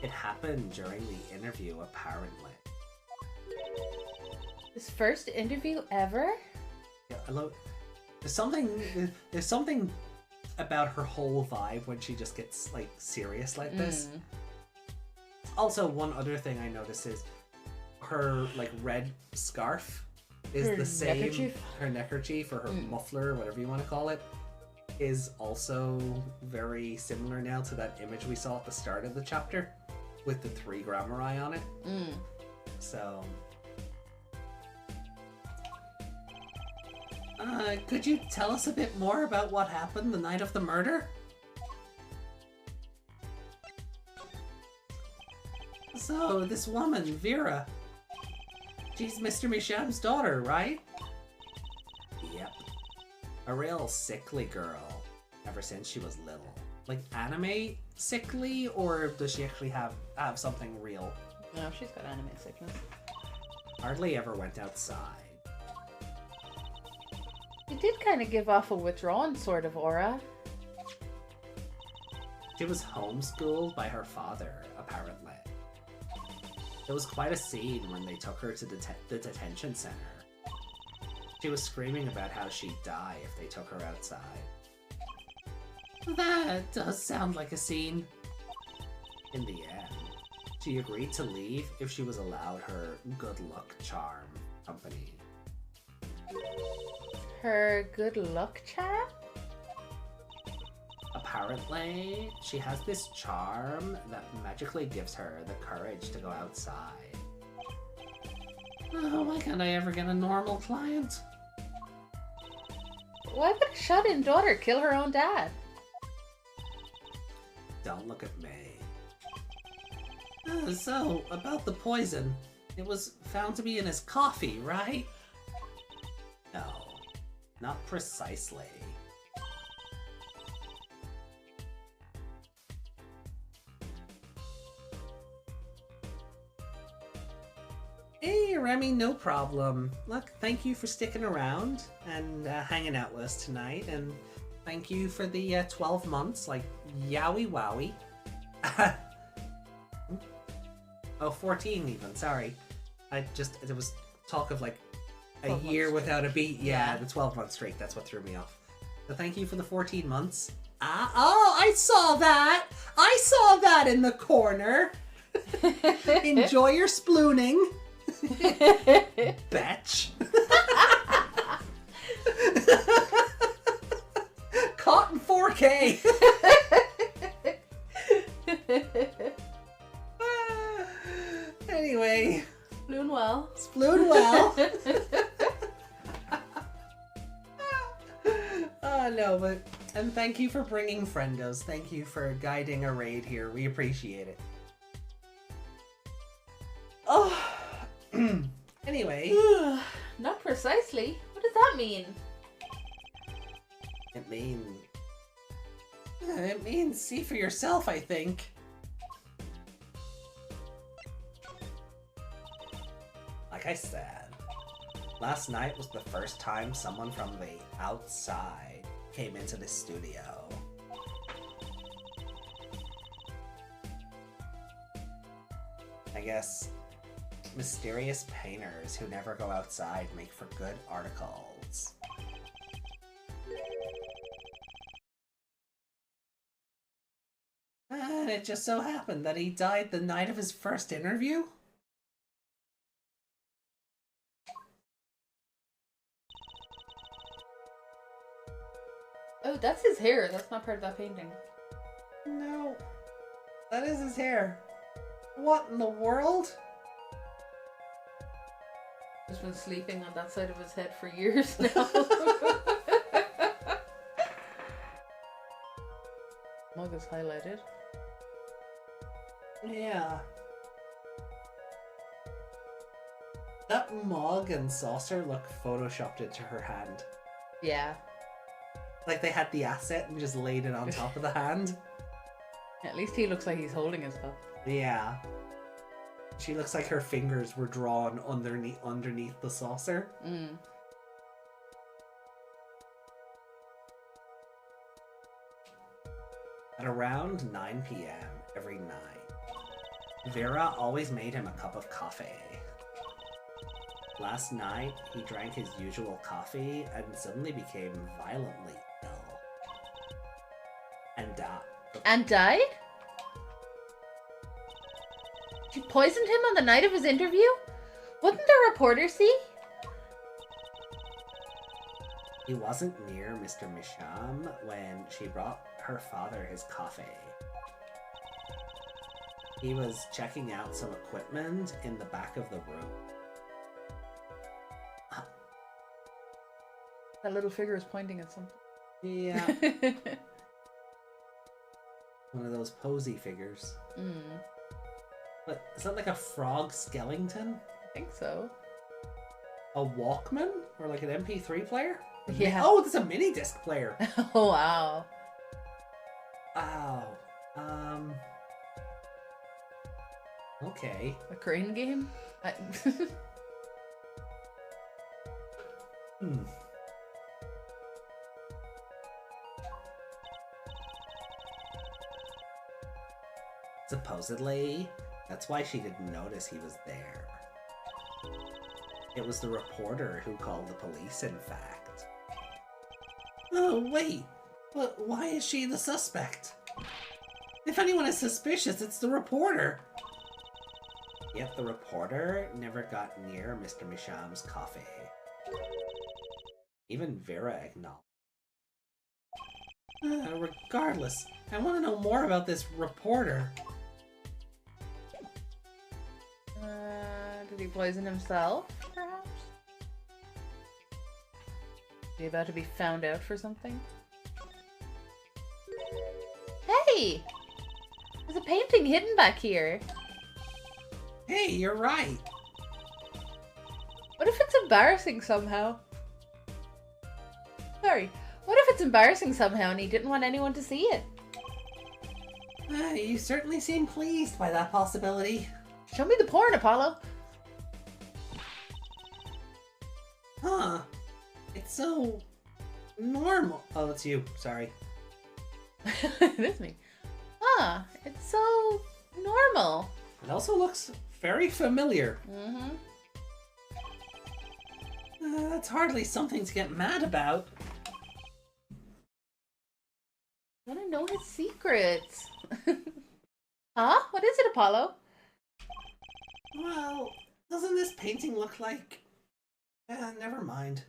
It happened during the interview, apparently. His first interview ever? Yeah, there's something about her whole vibe when she just gets like serious like this. Also, one other thing I noticed is her like red scarf is Her the same. neckerchief? Her neckerchief or her muffler, whatever you want to call it, is also very similar now to that image we saw at the start of the chapter with the 3 grammari on it. So, could you tell us a bit more about what happened the night of the murder? So, this woman, Vera, she's Mr. Misham's daughter, right? Yep. A real sickly girl, ever since she was little. Like, anime sickly, or does she actually have something real? No, she's got anime sickness. Hardly ever went outside. He did kind of give off a withdrawn sort of aura. She was homeschooled by her father, apparently. There was quite a scene when they took her to the detention center. She was screaming about how she'd die if they took her outside. That does sound like a scene. In the end, she agreed to leave if she was allowed her good luck charm company. Her good luck charm? Apparently, she has this charm that magically gives her the courage to go outside. Oh, why can't I ever get a normal client? Why would a shut-in daughter kill her own dad? Don't look at me. So, about the poison. It was found to be in his coffee, right? No, not precisely. Hey, Remy, no problem. Look, thank you for sticking around and hanging out with us tonight, and thank you for the 12 months, like, yowie wowie. Oh, 14 even, sorry. There was talk of like a year without a beat. Yeah, the 12 month streak, that's what threw me off. So thank you for the 14 months. Oh, I saw that! I saw that in the corner! Enjoy your splooning. Betch. Caught in 4K. Anyway. Sploon well. Sploon well. Oh no, but and thank you for bringing friendos. Thank you for guiding a raid here. We appreciate it. Oh. Anyway. Not precisely. What does that mean? It means see for yourself, I think. Like I said, last night was the first time someone from the outside came into the studio. I guess mysterious painters who never go outside make for good articles. And it just so happened that he died the night of his first interview? Oh, that's his hair. That's not part of that painting. No. That is his hair. What in the world? He's been sleeping on that side of his head for years now. Mug is highlighted. Yeah. That mug and saucer look photoshopped into her hand. Yeah. Like they had the asset and just laid it on top of the hand. At least he looks like he's holding his cup. Yeah. She looks like her fingers were drawn underneath the saucer. Mm. At around 9 p.m. every night, Vera always made him a cup of coffee. Last night, he drank his usual coffee and suddenly became violently ill. And died. And died? She poisoned him on the night of his interview? Wouldn't the reporter see? He wasn't near Mr. Misham when she brought her father his coffee. He was checking out some equipment in the back of the room. That little figure is pointing at something. Yeah. One of those posy figures. Mm. But is that like a frog skeleton? I think so. A Walkman? Or like an MP3 player? Yeah. Oh, it's a mini disc player. Oh, wow. Wow. Okay. A crane game? Hmm. Supposedly, that's why she didn't notice he was there. It was the reporter who called the police, in fact. Oh, wait. But why is she the suspect? If anyone is suspicious, it's the reporter. Yet the reporter never got near Mr. Misham's coffee. Even Vera acknowledged. Regardless, I want to know more about this reporter. Did he poison himself, perhaps? Is he about to be found out for something? Hey! There's a painting hidden back here. Hey, you're right. What if it's embarrassing somehow? Sorry. What if it's embarrassing somehow and he didn't want anyone to see it? You certainly seem pleased by that possibility. Show me the porn, Apollo. Huh. It's so normal. Oh, it's you. Sorry. It is me. Ah, it's so normal. It also looks very familiar. Mm-hmm. That's hardly something to get mad about. I want to know his secrets. Huh? What is it, Apollo? Well, doesn't this painting look like... never mind.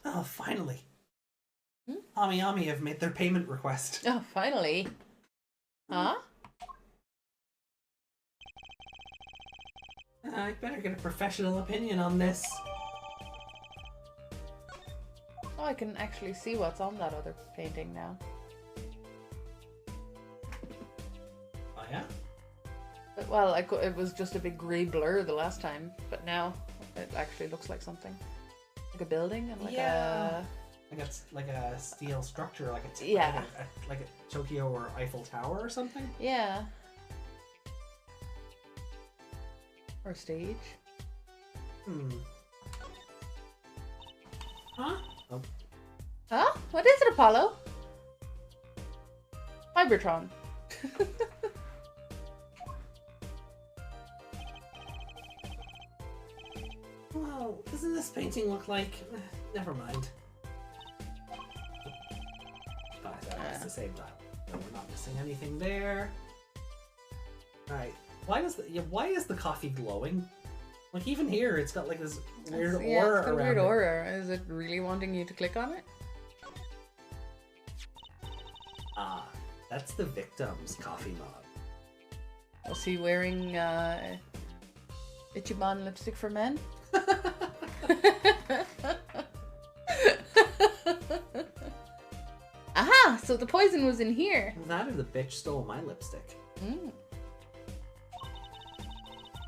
Oh, finally. Ami Ami have made their payment request. Oh, finally. Huh? I better get a professional opinion on this. Oh, I can actually see what's on that other painting now. Oh, yeah? Well, it was just a big grey blur the last time, but now it actually looks like something. Like a building and like a... Like a steel structure, like a... Yeah. Like a Tokyo or Eiffel Tower or something? Yeah. Or stage. Huh? Oh. Huh? What is it, Apollo? Cybertron. Well, doesn't this painting look like... Never mind. It's the same time. No, we're not missing anything there. Alright. Why is the coffee glowing? Like, even here, it's got like this weird aura it's got a around weird it. aura. Is it really wanting you to click on it? Ah, that's the victim's coffee mug. Was he wearing Ichiban lipstick for men? Aha! So the poison was in here. That or the bitch stole my lipstick.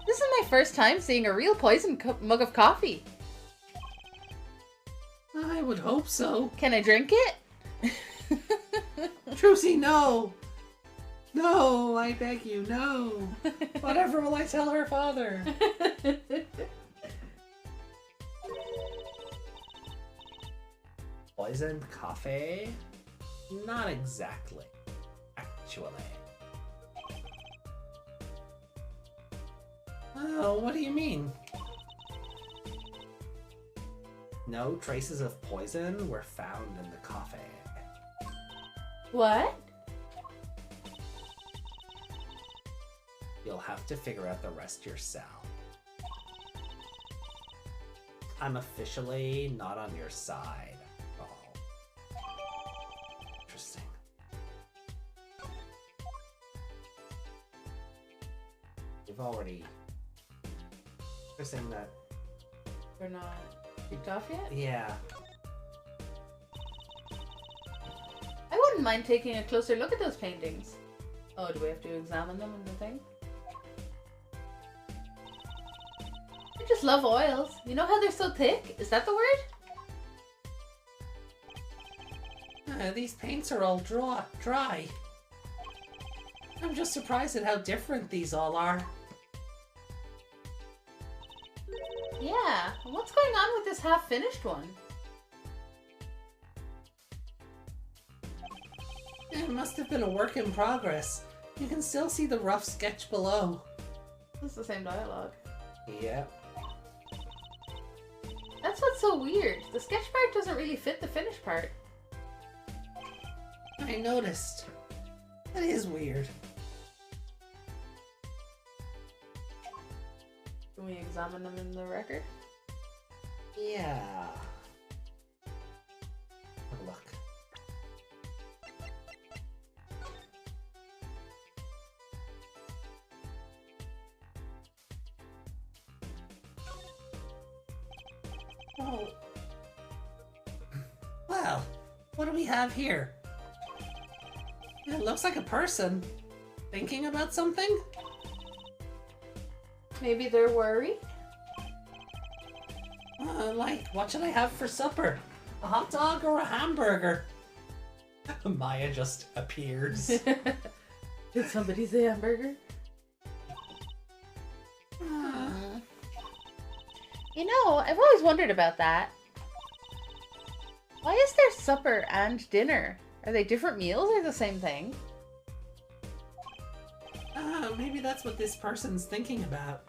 This is my first time seeing a real poison mug of coffee. I would hope so. Can I drink it? Trucy, no! No, I beg you, no! Whatever will I tell her father? Poisoned coffee? Not exactly. Actually. Oh, what do you mean? No traces of poison were found in the coffee. What? You'll have to figure out the rest yourself. I'm officially not on your side. Oh. Interesting. You've already... Interesting that... They're not kicked off yet? Yeah. I wouldn't mind taking a closer look at those paintings. Oh, do we have to examine them in the thing? I just love oils. You know how they're so thick? Is that the word? These paints are all dry. I'm just surprised at how different these all are. Yeah. What's going on with this half-finished one? It must have been a work in progress. You can still see the rough sketch below. It's the same dialogue. Yeah. That's what's so weird. The sketch part doesn't really fit the finished part. I noticed. That is weird. Can we examine them in the record? Yeah. Have a look. Oh. Well, what do we have here? It looks like a person. Thinking about something? Maybe they're worried? Like, what should I have for supper? A hot dog or a hamburger? Maya just appears. Did somebody say hamburger? You know, I've always wondered about that. Why is there supper and dinner? Are they different meals or the same thing? Maybe that's what this person's thinking about.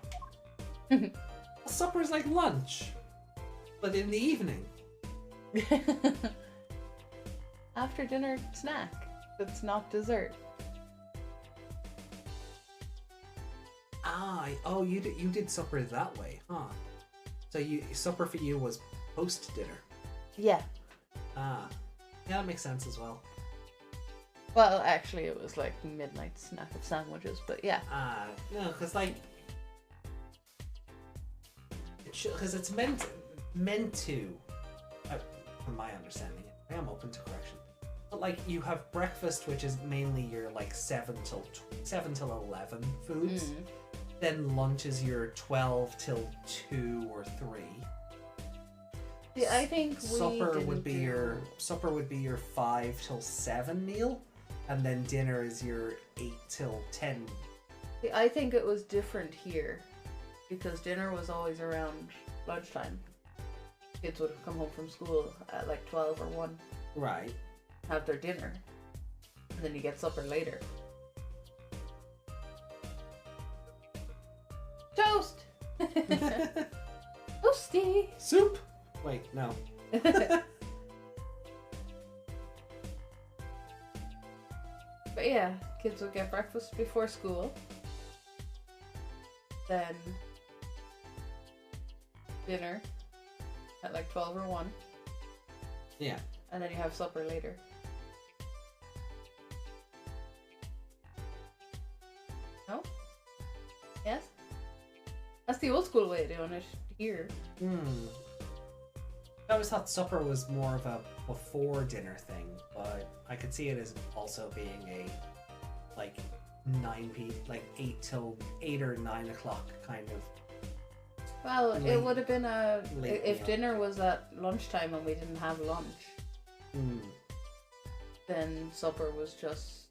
Supper's like lunch, but in the evening. After dinner snack that's not dessert. Oh, you did supper that way, huh? So supper for you was post dinner. Yeah. Yeah, that makes sense as well. Well, actually, it was like midnight snack of sandwiches, but yeah. No, because like, because it's meant to, from my understanding, I am open to correction. But like, you have breakfast, which is mainly your like 7 till 11 foods. Mm. Then lunch is your 12 till 2 or 3. See, I think supper would be your 5 till 7 meal, and then dinner is your 8 till 10. See, I think it was different here because dinner was always around lunchtime. Kids would come home from school at like 12 or 1. Right. Have their dinner, and then you get supper later. Toast! Toasty! Soup? Wait, no. But yeah, kids would get breakfast before school. Then dinner at like 12 or 1. Yeah. And then you have supper later. No? Yes? That's the old school way of doing it here. I always thought supper was more of a before dinner thing, but I could see it as also being a like 8 or 9 o'clock kind of. Well, it would have been late if meal. dinner was at lunchtime and we didn't have lunch, then supper was just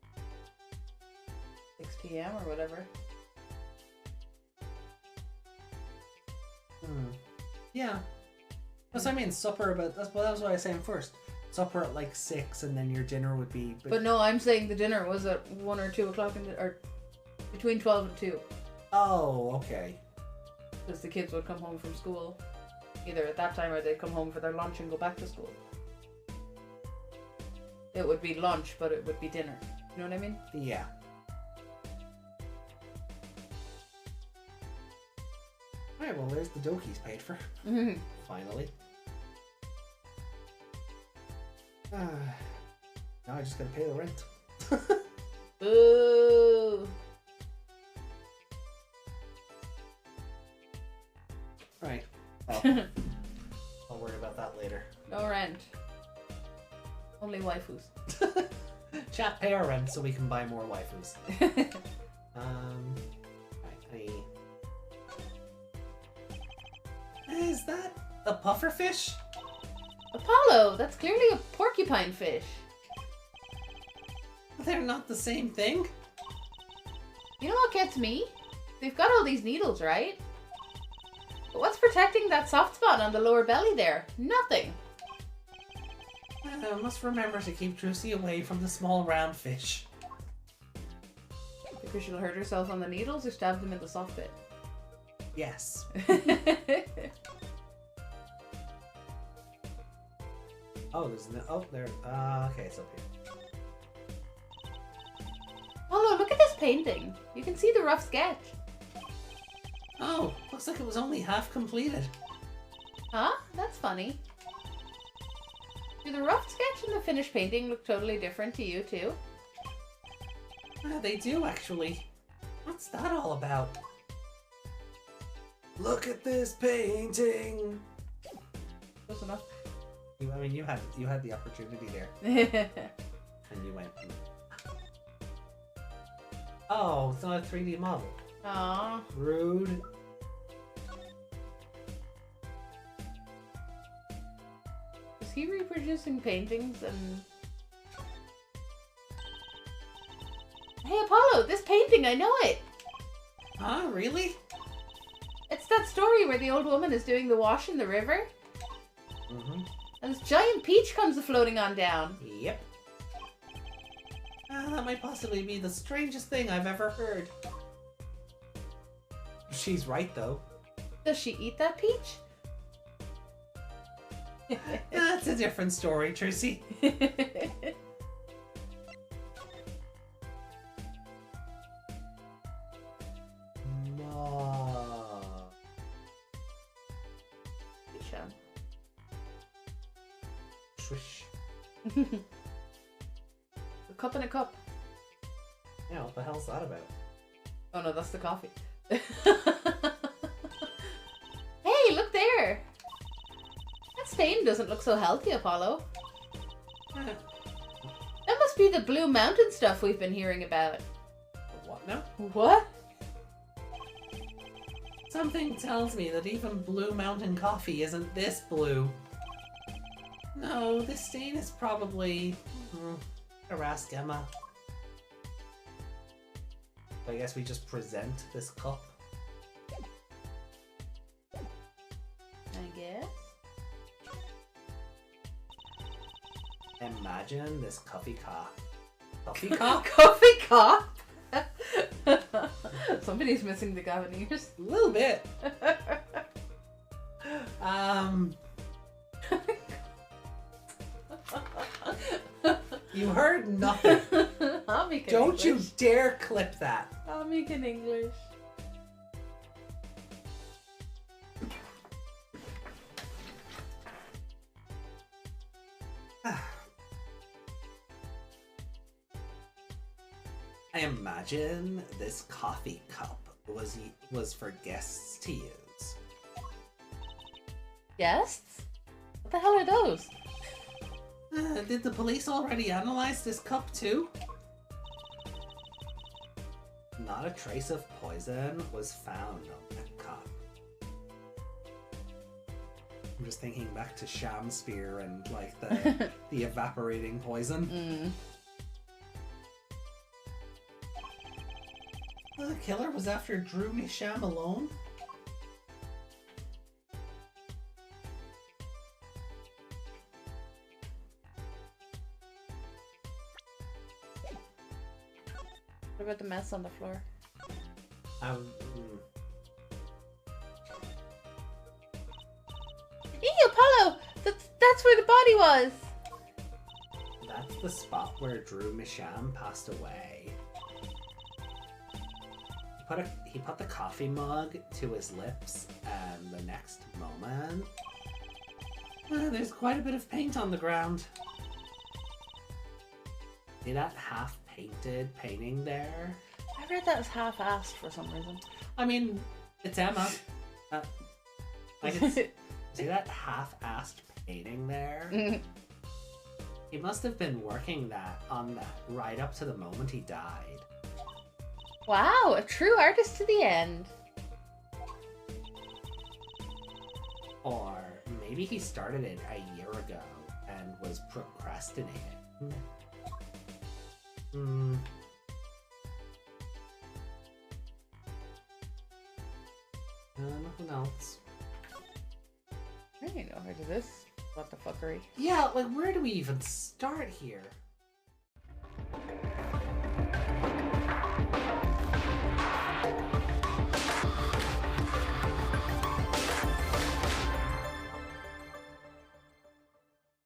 6 p.m. or whatever. Yeah. That's what I mean, supper, but that was what I was saying first. Supper at like 6, and then your dinner would be. But no, I'm saying the dinner was at 1 or 2 o'clock or between 12 and 2. Oh, okay. Because the kids would come home from school either at that time or they'd come home for their lunch and go back to school. It would be lunch, but it would be dinner. You know what I mean? Yeah. Alright, well, there's the dokies paid for. Finally. Now I just gotta pay the rent. Boo! Right. Well, I'll worry about that later. No rent. Only waifus. Chat, pay our rent so we can buy more waifus. Right, is that a pufferfish? Apollo! That's clearly a porcupine fish. They're not the same thing. You know what gets me? They've got all these needles, right? But what's protecting that soft spot on the lower belly there? Nothing. I must remember to keep Drusy away from the small round fish. Because she'll hurt herself on the needles or stab them in the soft bit. Yes. Oh, there's no. Oh, there. Okay, it's up here. Oh, look at this painting. You can see the rough sketch. Oh, looks like it was only half completed. Huh? That's funny. Do the rough sketch and the finished painting look totally different to you too? They do actually. What's that all about? Look at this painting. Close enough. I mean, you had the opportunity there, and you went. Oh, it's not a 3D model. Aww. Rude. Is he reproducing paintings and... Hey Apollo, this painting, I know it! Huh? Really? It's that story where the old woman is doing the wash in the river, Mm-hmm. and this giant peach comes floating on down. Yep. That might possibly be the strangest thing I've ever heard. She's right, though. Does she eat that peach? That's a different story, Tracy. swish. A cup in a cup. Yeah, what the hell's that about? Oh no, that's the coffee. Hey, look there! That stain doesn't look so healthy, Apollo. That must be the Blue Mountain stuff we've been hearing about. What now? What? Something tells me that even Blue Mountain coffee isn't this blue. No, this stain is probably... I'll ask Emma. I guess we just present this cup. I guess. Imagine this coffee cup. Coffee cup? Coffee cup? Somebody's missing the Gaviniers. A little bit. You heard nothing. I'll make it Don't English. you dare clip that. I'll make it English. I imagine this coffee cup was for guests to use. Guests? What the hell are those? Did the police already analyze this cup too? Not a trace of poison was found on that cup. I'm just thinking back to Shamspear and like the evaporating poison. The killer was after Drew Misham alone? What about the mess on the floor? Apollo! That's where the body was! That's the spot where Drew Misham passed away. He put the coffee mug to his lips, and the next moment... there's quite a bit of paint on the ground. See that half-painted painting there? I read that was half-assed for some reason. I mean, it's Emma. I can see that half-assed painting there? He must have been working on that right up to the moment he died. Wow, a true artist to the end. Or maybe he started it a year ago and was procrastinating. Nothing else. I don't know how to do this. What the fuckery? Yeah, like where do we even start here?